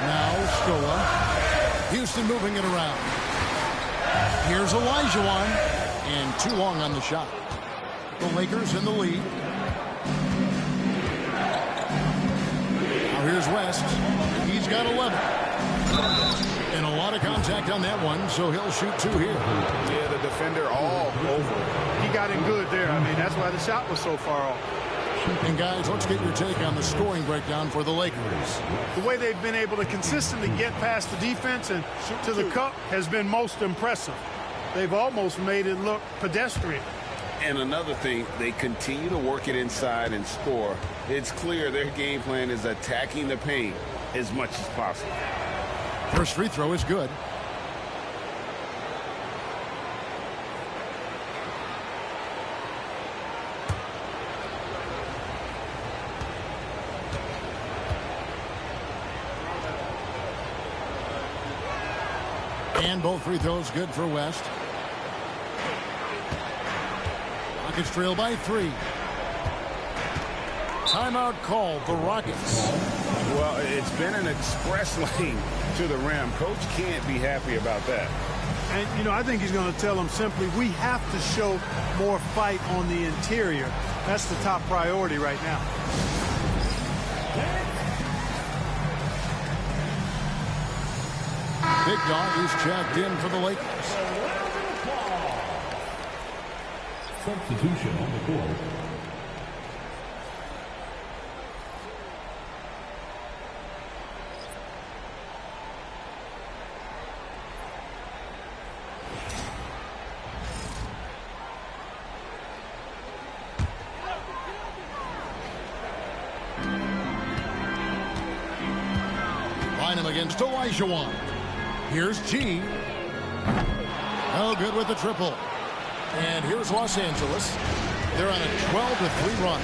Speaker 2: Now Scola. Houston moving it around. Here's Olajuwon. And too long on the shot. The Lakers in the lead. Now here's West. He's got 11. And a lot of contact on that one, so he'll shoot 2 here.
Speaker 7: Yeah, the defender all over.
Speaker 4: He got in good there. I mean, that's why the shot was so far off.
Speaker 2: And guys, let's get your take on the scoring breakdown for the Lakers.
Speaker 4: The way they've been able to consistently get past the defense and to the cup has been most impressive. They've almost made it look pedestrian.
Speaker 3: And another thing, they continue to work it inside and score. It's clear their game plan is attacking the paint as much as possible.
Speaker 2: First free throw is good. And both free throws good for West. Rockets trail by 3. Timeout call, the Rockets.
Speaker 7: Well, it's been an express lane to the rim. Coach can't be happy about that.
Speaker 4: And, you know, I think he's going to tell them simply, we have to show more fight on the interior. That's the top priority right now.
Speaker 2: Big Dog is checked in for the Lakers.
Speaker 5: Substitution on the court.
Speaker 2: Line him against Olajuwon. Here's G. No good with the triple. And here's Los Angeles. They're on a 12-3 run.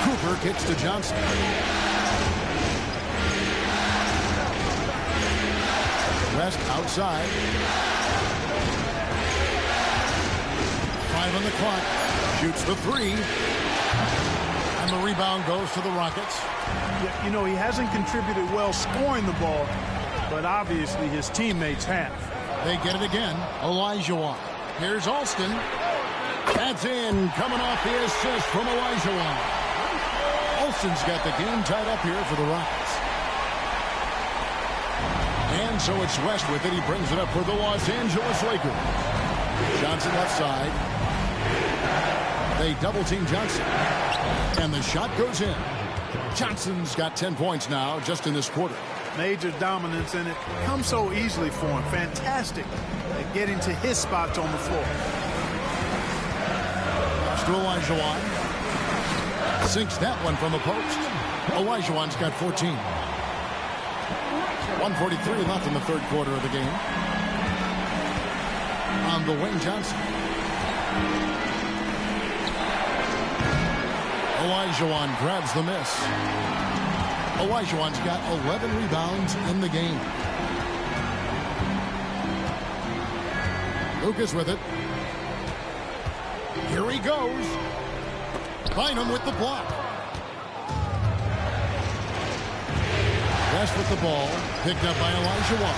Speaker 2: Cooper kicks to Johnson. West outside. 5 on the clock. Shoots the 3. And the rebound goes to the Rockets.
Speaker 4: You know, he hasn't contributed well scoring the ball, but obviously his teammates have.
Speaker 2: They get it again. Olajuwon. Here's Alston. That's in. Coming off the assist from Olajuwon. Alston's got the game tied up here for the Rockets. And so it's West with it. He brings it up for the Los Angeles Lakers. Johnson left side. They double team Johnson. And the shot goes in. Johnson's got 10 points now just in this quarter.
Speaker 4: Major dominance, and it comes so easily for him. Fantastic at getting to his spots on the floor.
Speaker 2: To Olajuwon. Sinks that one from the post. Olajuwon's got 14. 1:43 left in the third quarter of the game. On the wing, Johnson. Olajuwon grabs the miss. Olajuwon's got 11 rebounds in the game. Lucas with it. Here he goes. Bynum with the block. West with the ball. Picked up by Olajuwon.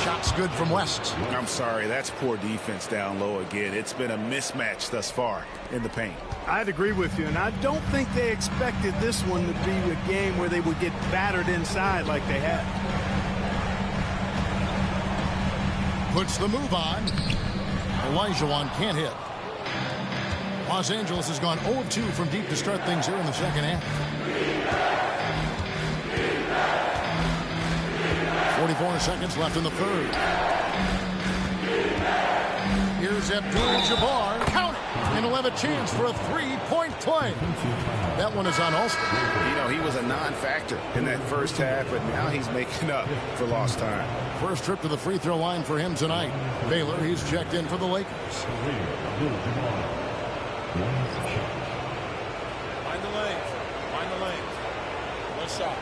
Speaker 2: Shots good from West.
Speaker 7: I'm sorry, that's poor defense down low again. It's been a mismatch thus far in the paint.
Speaker 4: I'd agree with you, and I don't think they expected this one to be a game where they would get battered inside like they had.
Speaker 2: Puts the move on. Olajuwon can't hit. Los Angeles has gone 0-2 from deep to start things here in the second half. 44 seconds left in the third. Here's Abdul-Jabbar. Count it! And he'll have a chance for a three-point play. That one is on Alston.
Speaker 7: You know, he was a non-factor in that first half, but now he's making up for lost time.
Speaker 2: First trip to the free throw line for him tonight. Baylor, he's checked in for the Lakers.
Speaker 6: Find the lanes. Find the lanes. One shot.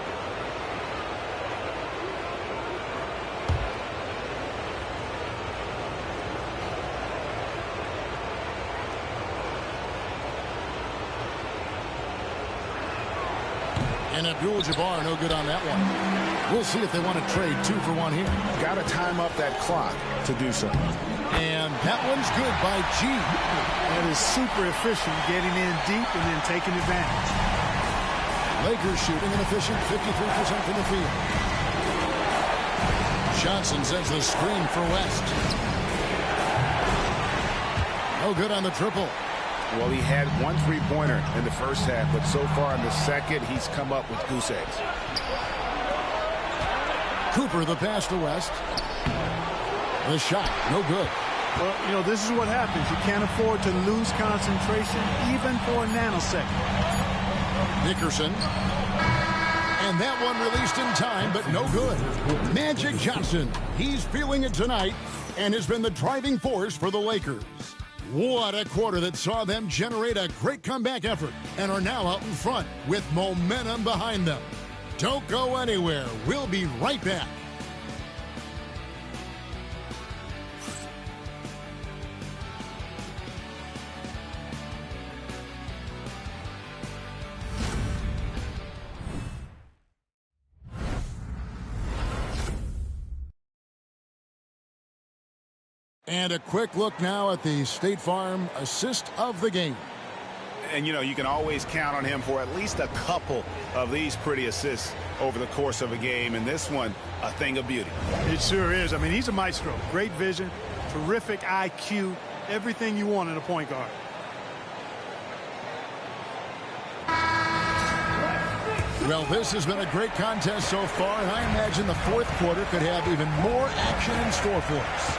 Speaker 2: And Abdul-Jabbar, no good on that one. We'll see if they want to trade 2 for 1 here.
Speaker 7: Got to time up that clock to do so.
Speaker 2: And that one's good by G.
Speaker 4: That is super efficient, getting in deep and then taking advantage.
Speaker 2: Lakers shooting an efficient 53% from the field. Johnson sends the screen for West. No good on the triple.
Speaker 7: Well, he had 1 3-pointer in the first half, but so far in the second, he's come up with goose eggs.
Speaker 2: Cooper, the pass to West. The shot, no good.
Speaker 4: Well, you know, this is what happens. You can't afford to lose concentration, even for a nanosecond.
Speaker 2: Dickerson. And that one released in time, but no good. Magic Johnson, he's feeling it tonight and has been the driving force for the Lakers. What a quarter that saw them generate a great comeback effort and are now out in front with momentum behind them. Don't go anywhere. We'll be right back. And a quick look now at the State Farm assist of the game.
Speaker 7: And, you know, you can always count on him for at least a couple of these pretty assists over the course of a game. And this one, a thing of beauty.
Speaker 4: It sure is. I mean, he's a maestro. Great vision, terrific IQ, everything you want in a point guard.
Speaker 2: Well, this has been a great contest so far, and I imagine the fourth quarter could have even more action in store for us.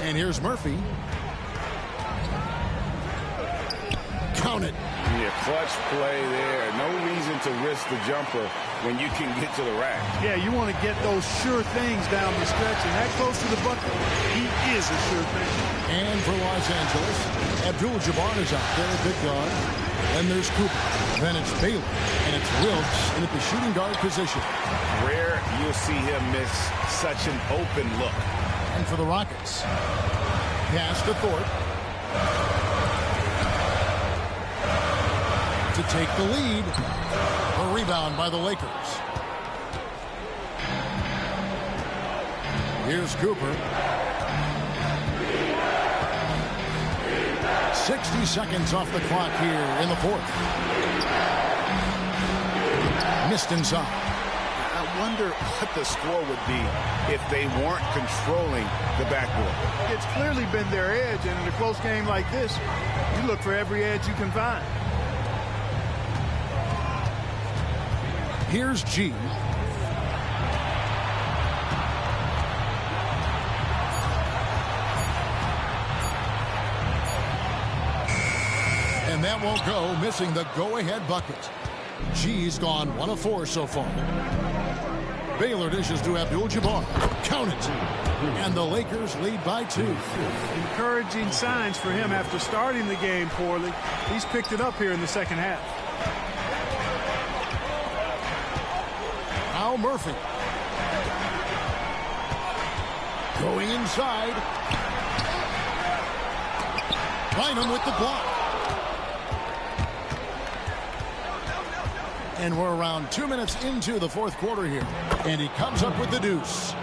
Speaker 2: And here's Murphy. Count it.
Speaker 3: Yeah, clutch play there. No reason to risk the jumper when you can get to the rack.
Speaker 4: Yeah, you want to get those sure things down the stretch, and that close to the bucket, he is a sure thing.
Speaker 2: And for Los Angeles, Abdul-Jabbar is out there, big guard. Then there's Cooper. Then it's Baylor. And it's Wilkes in at the shooting guard position.
Speaker 7: Rare you'll see him miss such an open look.
Speaker 2: And for the Rockets, pass to Thorpe. To take the lead. A rebound by the Lakers. Here's Cooper. 60 seconds off the clock here in the fourth. Missed inside.
Speaker 7: I wonder what the score would be if they weren't controlling the backboard.
Speaker 4: It's clearly been their edge, and in a close game like this, you look for every edge you can find.
Speaker 2: Here's G. And that won't go, missing the go-ahead bucket. G's gone 1 of 4 so far. Baylor dishes to Abdul-Jabbar. Count it. And the Lakers lead by 2.
Speaker 4: Encouraging signs for him after starting the game poorly. He's picked it up here in the second half.
Speaker 2: Al Murphy. Going inside. Bynum with the block. And we're around 2 minutes into the fourth quarter here. And he comes up with the deuce.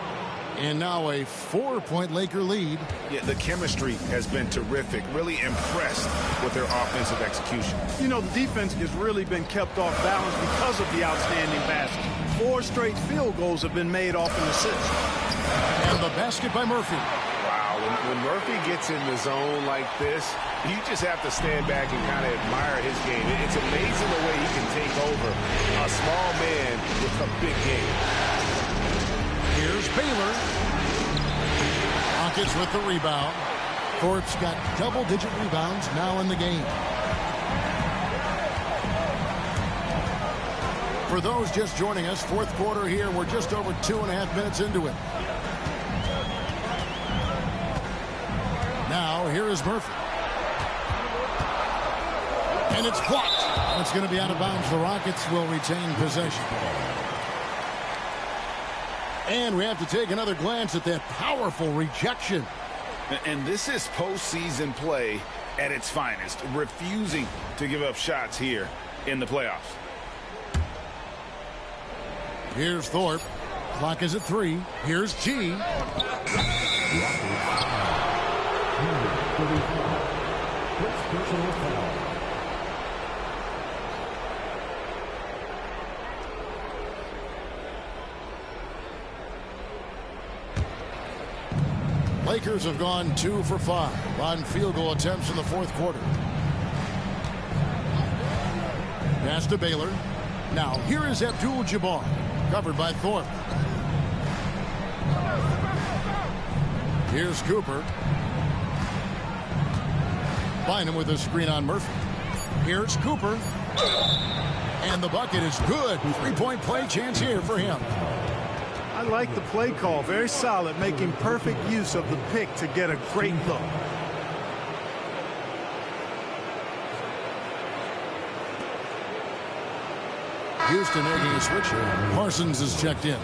Speaker 2: And now a 4-point Laker lead.
Speaker 7: Yeah, the chemistry has been terrific. Really impressed with their offensive execution.
Speaker 4: You know, the defense has really been kept off balance because of the outstanding basket. 4 straight field goals have been made off an assist.
Speaker 2: And the basket by Murphy.
Speaker 7: Wow, when Murphy gets in the zone like this, you just have to stand back and kind of admire his game. It's amazing the way he can take over a small man with a big game.
Speaker 2: Here's Baylor. Rockets with the rebound. Thorpe's got double-digit rebounds now in the game. For those just joining us, fourth quarter here, we're just over 2.5 minutes into it. Now, here is Murphy. And it's blocked. It's going to be out of bounds. The Rockets will retain possession. And we have to take another glance at that powerful rejection.
Speaker 3: And this is postseason play at its finest, refusing to give up shots here in the playoffs.
Speaker 2: Here's Thorpe. Clock is at 3. Here's G. Lakers have gone 2 for 5 on field goal attempts in the fourth quarter. Pass to Baylor. Now here is Abdul-Jabbar, covered by Thorpe. Here's Cooper. Bynum with a screen on Murphy. Here's Cooper. And the bucket is good. 3-point play chance here for him.
Speaker 4: I like the play call. Very solid, making perfect use of the pick to get a great look.
Speaker 2: Houston making a switch here. Parsons is checked in.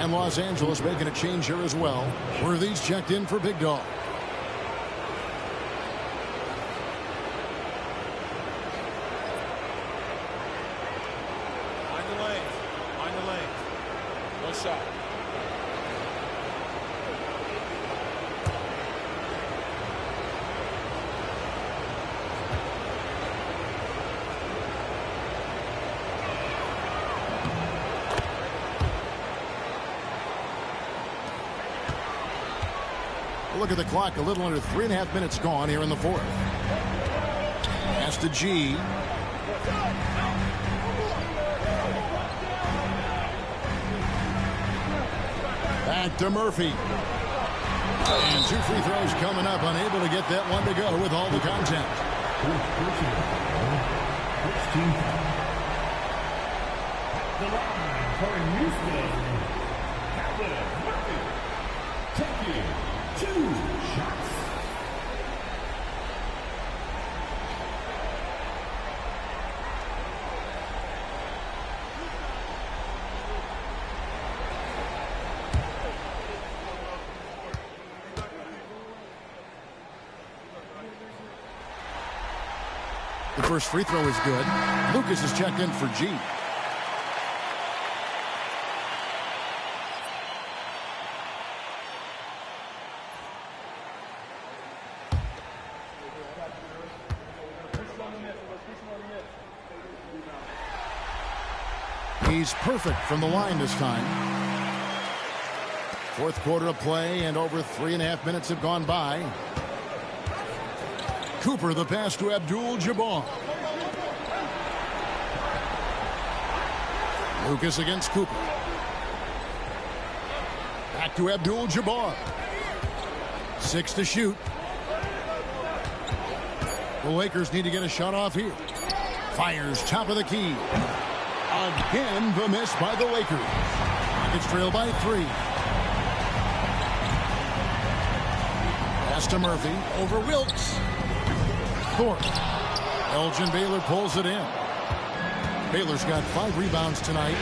Speaker 2: And Los Angeles making a change here as well. Worthy's checked in for Big Dog.
Speaker 6: Find the lane. Find the lane. No shot.
Speaker 2: Look at the clock. A little under 3.5 minutes gone here in the fourth. Pass to G. Back to Murphy. And 2 free throws coming up. Unable to get that one to go with all the contact.
Speaker 5: The line for Houston. Murphy taking 2 shots.
Speaker 2: The first free throw is good. Lucas is checked in for G. He's perfect from the line this time. Fourth quarter of play, and over 3.5 minutes have gone by. Cooper, the pass to Abdul-Jabbar. Lucas against Cooper. Back to Abdul-Jabbar. 6 to shoot. The Lakers need to get a shot off here. Fires top of the key. Again, the miss by the Lakers. Rockets trail by 3. Pass to Murphy over Wilkes. Thorpe. Elgin Baylor pulls it in. Baylor's got 5 rebounds tonight.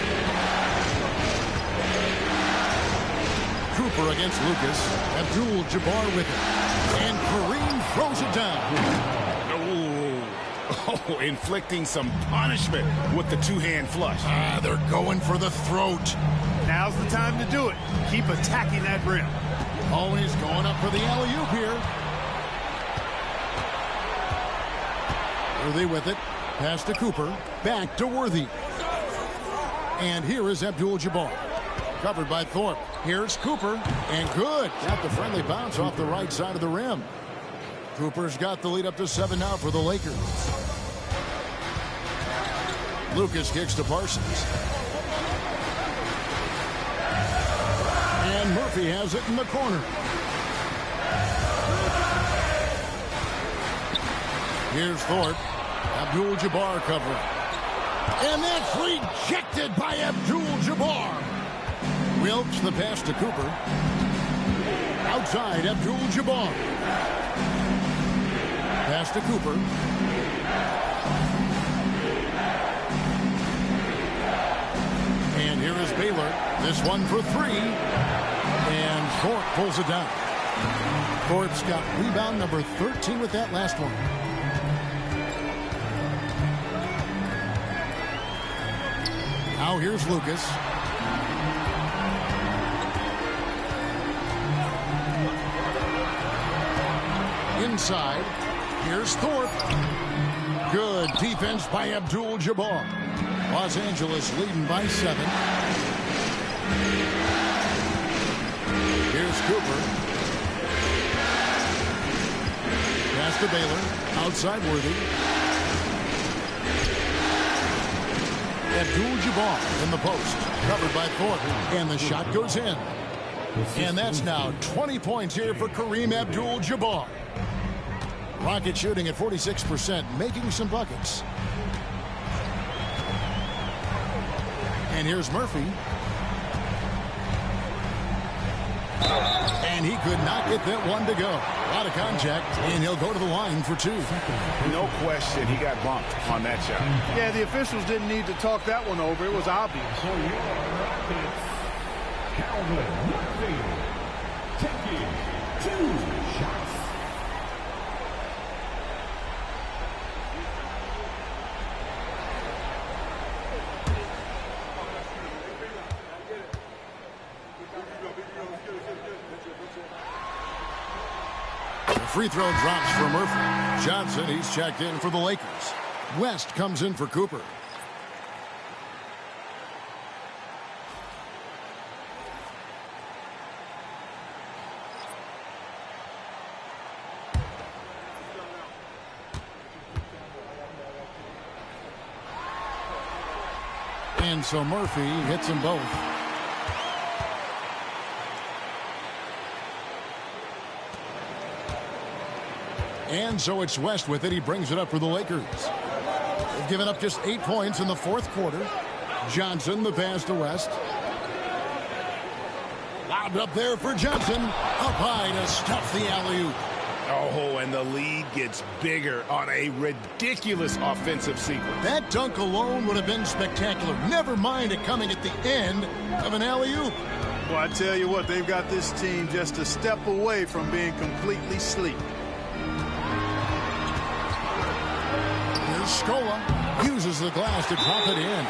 Speaker 2: Cooper against Lucas. Abdul-Jabbar with it. And Kareem throws it down.
Speaker 7: Oh, inflicting some punishment with the 2-hand flush.
Speaker 2: They're going for the throat.
Speaker 4: Now's the time to do it. Keep attacking that rim.
Speaker 2: Always going up for the alley-oop here. Worthy with it. Pass to Cooper. Back to Worthy. And here is Abdul-Jabbar. Covered by Thorpe. Here's Cooper. And good. Got the friendly bounce off the right side of the rim. Cooper's got the lead up to 7 now for the Lakers. Lucas kicks to Parsons. And Murphy has it in the corner. Here's Thorpe. Abdul-Jabbar covering. And that's rejected by Abdul-Jabbar. Wilkes the pass to Cooper. Outside Abdul-Jabbar. Pass to Cooper. And here is Baylor. This one for 3. And Thorpe pulls it down. Thorpe's got rebound number 13 with that last one. Now here's Lucas. Inside. Here's Thorpe. Good defense by Abdul-Jabbar. Los Angeles leading by 7. Here's Cooper. Pass to Baylor. Outside Worthy. Abdul-Jabbar in the post. Covered by Thorpe. And the shot goes in. And that's now 20 points here for Kareem Abdul-Jabbar. Rocket shooting at 46%, making some buckets. And here's Murphy. And he could not get that one to go. A lot of contact, and he'll go to the line for 2.
Speaker 7: No question, he got bumped on that shot.
Speaker 4: Yeah, the officials didn't need to talk that one over. It was obvious.
Speaker 5: Calvin Murphy taking 2 shots.
Speaker 2: Free throw drops for Murphy. Johnson, he's checked in for the Lakers. West comes in for Cooper. And so Murphy hits them both. And so it's West with it. He brings it up for the Lakers. They've given up just 8 points in the fourth quarter. Johnson, the pass to West. Lobbed up there for Johnson. Up high to stuff the alley-oop.
Speaker 7: Oh, and the lead gets bigger on a ridiculous offensive sequence.
Speaker 2: That dunk alone would have been spectacular. Never mind it coming at the end of an alley-oop.
Speaker 4: Well, I tell you what, they've got this team just a step away from being completely asleep.
Speaker 2: Here's Scola. Uses the glass to drop it in.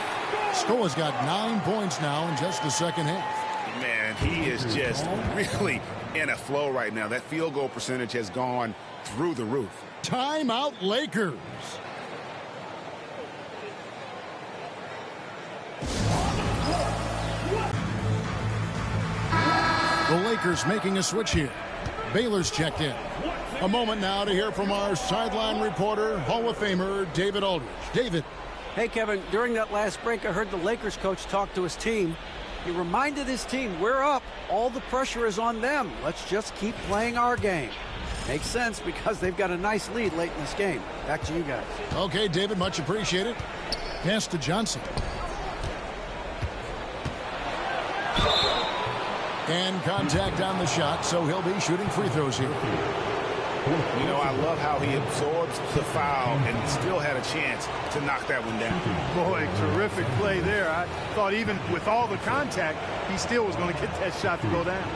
Speaker 2: Scola's got 9 points now in just the second half.
Speaker 7: Man, he is just really in a flow right now. That field goal percentage has gone through the roof.
Speaker 2: Timeout Lakers. The Lakers making a switch here. Baylor's checked in. A moment now to hear from our sideline reporter, Hall of Famer David Aldridge. David.
Speaker 11: Hey, Kevin, during that last break, I heard the Lakers coach talk to his team. He reminded his team, we're up. All the pressure is on them. Let's just keep playing our game. Makes sense because they've got a nice lead late in this game. Back to you guys.
Speaker 2: Okay, David, much appreciated. Pass to Johnson. And contact on the shot, so he'll be shooting free throws here.
Speaker 7: You know, I love how he absorbs the foul and still had a chance to knock that one down.
Speaker 4: Boy, terrific play there. I thought even with all the contact, he still was going to get that shot to go down.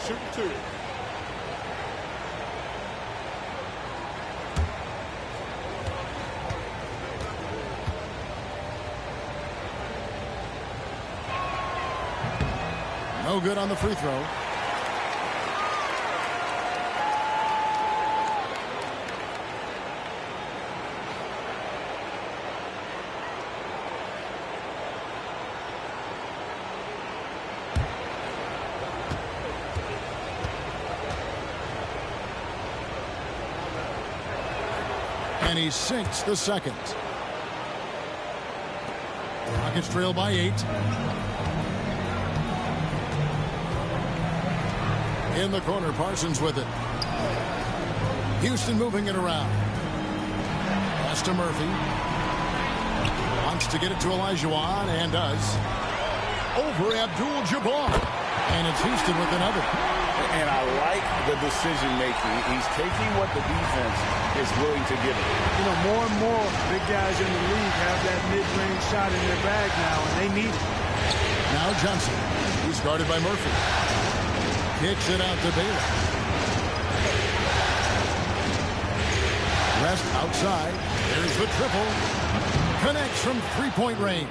Speaker 6: Shoot 2.
Speaker 2: No good on the free throw. And he sinks the second. Rockets trail by 8. In the corner, Parsons with it. Houston moving it around. Pass to Murphy. Wants to get it to Olajuwon and does. Over Abdul-Jabbar. And it's Houston with another.
Speaker 3: And I like the decision making. He's taking what the defense is willing to give him.
Speaker 4: You know, more and more big guys in the league have that mid-range shot in their bag now, and they need it.
Speaker 2: Now Johnson. He's guarded by Murphy. Kicks it out to Baylor. West outside. There's the triple. Connects from three-point range.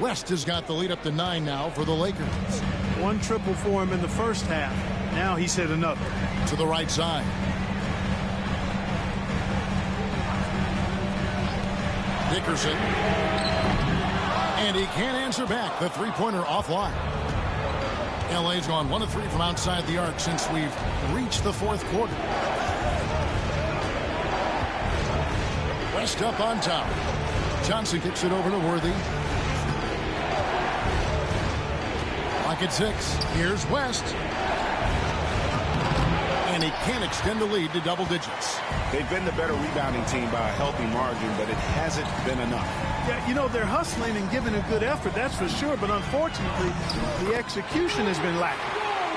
Speaker 2: West has got the lead up to 9 now for the Lakers.
Speaker 4: One triple for him in the first half. Now he's hit another.
Speaker 2: To the right side. Dickerson. And he can't answer back. The three-pointer offline. LA's gone 1 of 3 from outside the arc since we've reached the fourth quarter. West up on top. Johnson kicks it over to Worthy. Clock at 6. Here's West. And he can't extend the lead to double digits.
Speaker 7: They've been the better rebounding team by a healthy margin, but it hasn't been enough.
Speaker 4: Yeah, you know, they're hustling and giving a good effort, that's for sure. But unfortunately, the execution has been lacking.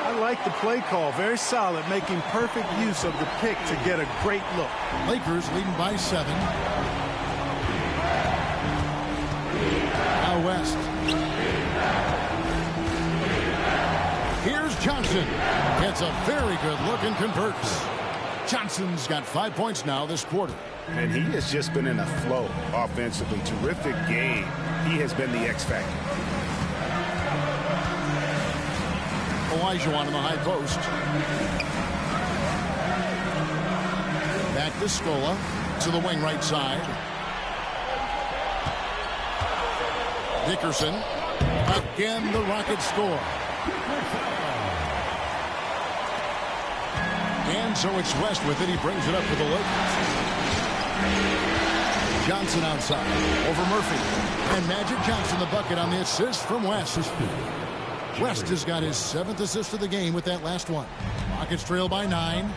Speaker 4: I like the play call. Very solid, making perfect use of the pick to get a great look.
Speaker 2: Lakers leading by 7. Now West. Here's Johnson. Gets a very good look and converts. Johnson's got 5 points now this quarter.
Speaker 7: And he has just been in a flow offensively. Terrific game. He has been the X factor.
Speaker 2: Olajuwon in the high post. Back to Scola. To the wing right side. Dickerson. Again, the Rockets score. And And so it's West with it. He brings it up for the Lakers. Johnson outside over Murphy. And Magic Johnson the bucket on the assist from West. West has got his 7th assist of the game with that last one. Rockets trail by 9.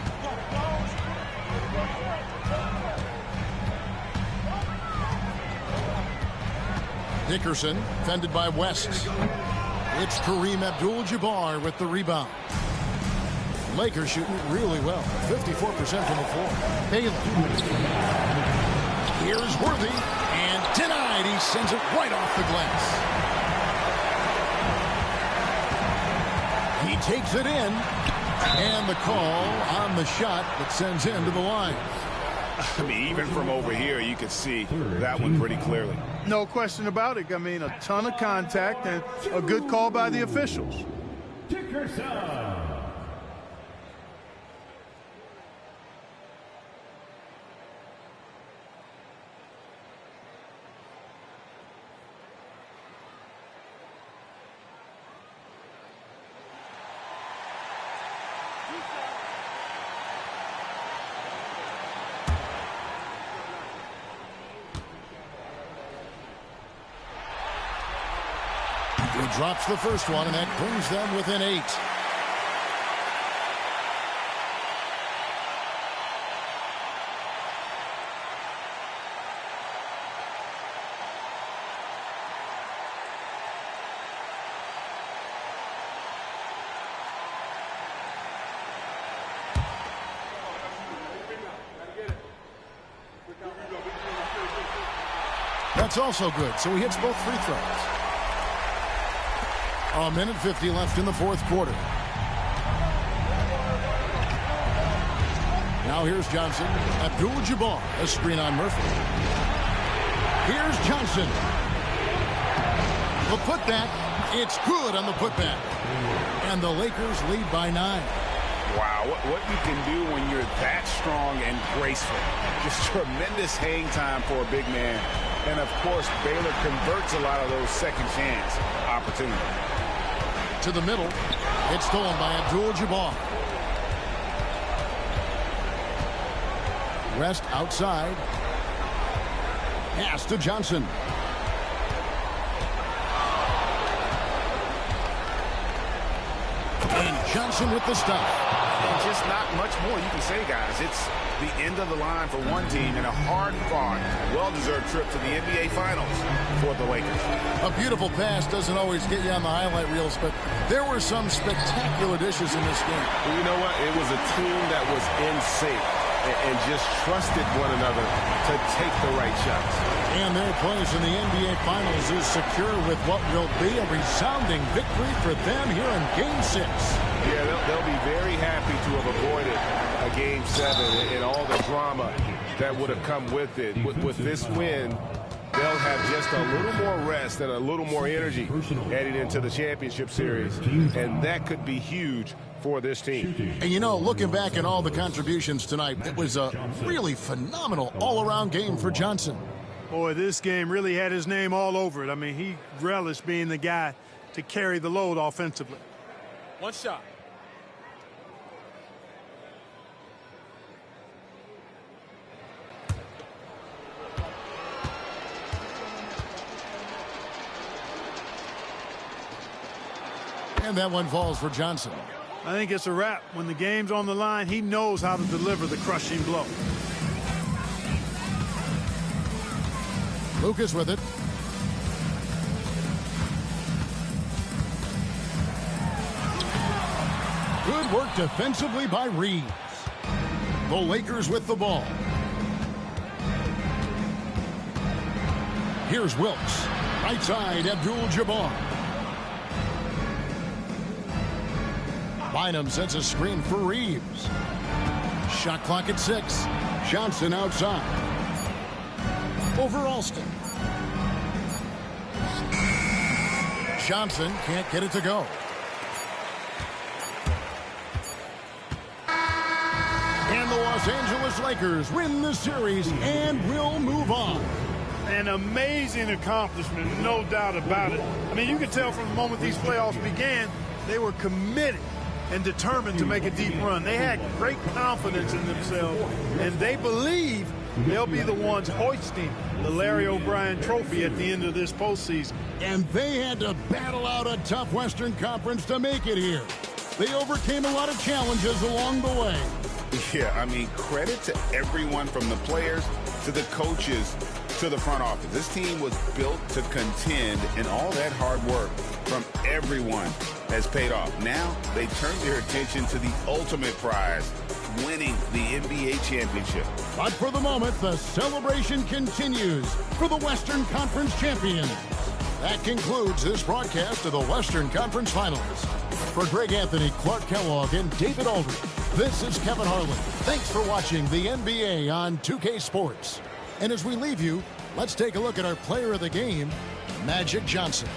Speaker 2: Dickerson fended by West. It's Kareem Abdul-Jabbar with the rebound. Lakers shooting really well. 54% from the floor. Baylor. Here's Worthy. And denied. He sends it right off the glass. He takes it in. And the call on the shot that sends him to the line.
Speaker 7: I mean, even from over here, you could see that one pretty clearly.
Speaker 4: No question about it. I mean, a ton of contact and a good call by the officials.
Speaker 2: He drops the first one, and that brings them within 8. That's also good, so he hits both free throws. A minute 50 left in the fourth quarter. Now here's Johnson. Abdul-Jabbar, a screen on Murphy. Here's Johnson. The putback. It's good on the putback. And the Lakers lead by 9.
Speaker 3: Wow, what you can do when you're that strong and graceful. Just tremendous hang time for a big man. And, of course, Baylor converts a lot of those second chance opportunities.
Speaker 2: To the middle. It's stolen by Abdul-Jabbar. West outside. Pass to Johnson. And Johnson with the stop.
Speaker 3: And just not much more you can say, guys. It's the end of the line for one team and a hard-fought, well-deserved trip to the NBA Finals for the Lakers.
Speaker 2: A beautiful pass doesn't always get you on the highlight reels, but there were some spectacular dishes in this game.
Speaker 7: Well, you know what? It was a team that was in sync and just trusted one another to take the right shots.
Speaker 2: And their place in the NBA Finals is secure with what will be a resounding victory for them here in Game 6.
Speaker 7: Yeah, they'll be very happy to have avoided a Game 7 and all the drama that would have come with it. With this win, they'll have just a little more rest and a little more energy heading into the championship series, and that could be huge for this team.
Speaker 2: And you know, looking back at all the contributions tonight, it was a really phenomenal all-around game for Johnson.
Speaker 4: Boy, this game really had his name all over it. I mean, he relished being the guy to carry the load offensively.
Speaker 6: One shot.
Speaker 2: And that one falls for Johnson.
Speaker 4: I think it's a wrap. When the game's on the line, he knows how to deliver the crushing blow.
Speaker 2: Lucas with it. Good work defensively by Reeves. The Lakers with the ball. Here's Wilkes. Right side, Abdul-Jabbar. Bynum sets a screen for Reeves. Shot clock at 6. Johnson outside. Over Alston. Johnson can't get it to go. And the Los Angeles Lakers win the series and will move on.
Speaker 4: An amazing accomplishment, no doubt about it. I mean, you can tell from the moment these playoffs began, they were committed and determined to make a deep run. They had great confidence in themselves, and they believe they'll be the ones hoisting the Larry O'Brien trophy at the end of this postseason.
Speaker 2: And they had to battle out a tough Western Conference to make it here. They overcame a lot of challenges along the way.
Speaker 3: Yeah, I mean, credit to everyone from the players to the coaches to the front office. This team was built to contend, and all that hard work from everyone has paid off. Now they turn their attention to the ultimate prize, winning the NBA championship.
Speaker 2: But for the moment, the celebration continues for the Western Conference champions. That concludes this broadcast of the Western Conference Finals. For Greg Anthony, Clark Kellogg, and David Aldridge, this is Kevin Harlan. Thanks for watching the NBA on 2K Sports. And as we leave you, let's take a look at our player of the game, Magic Johnson.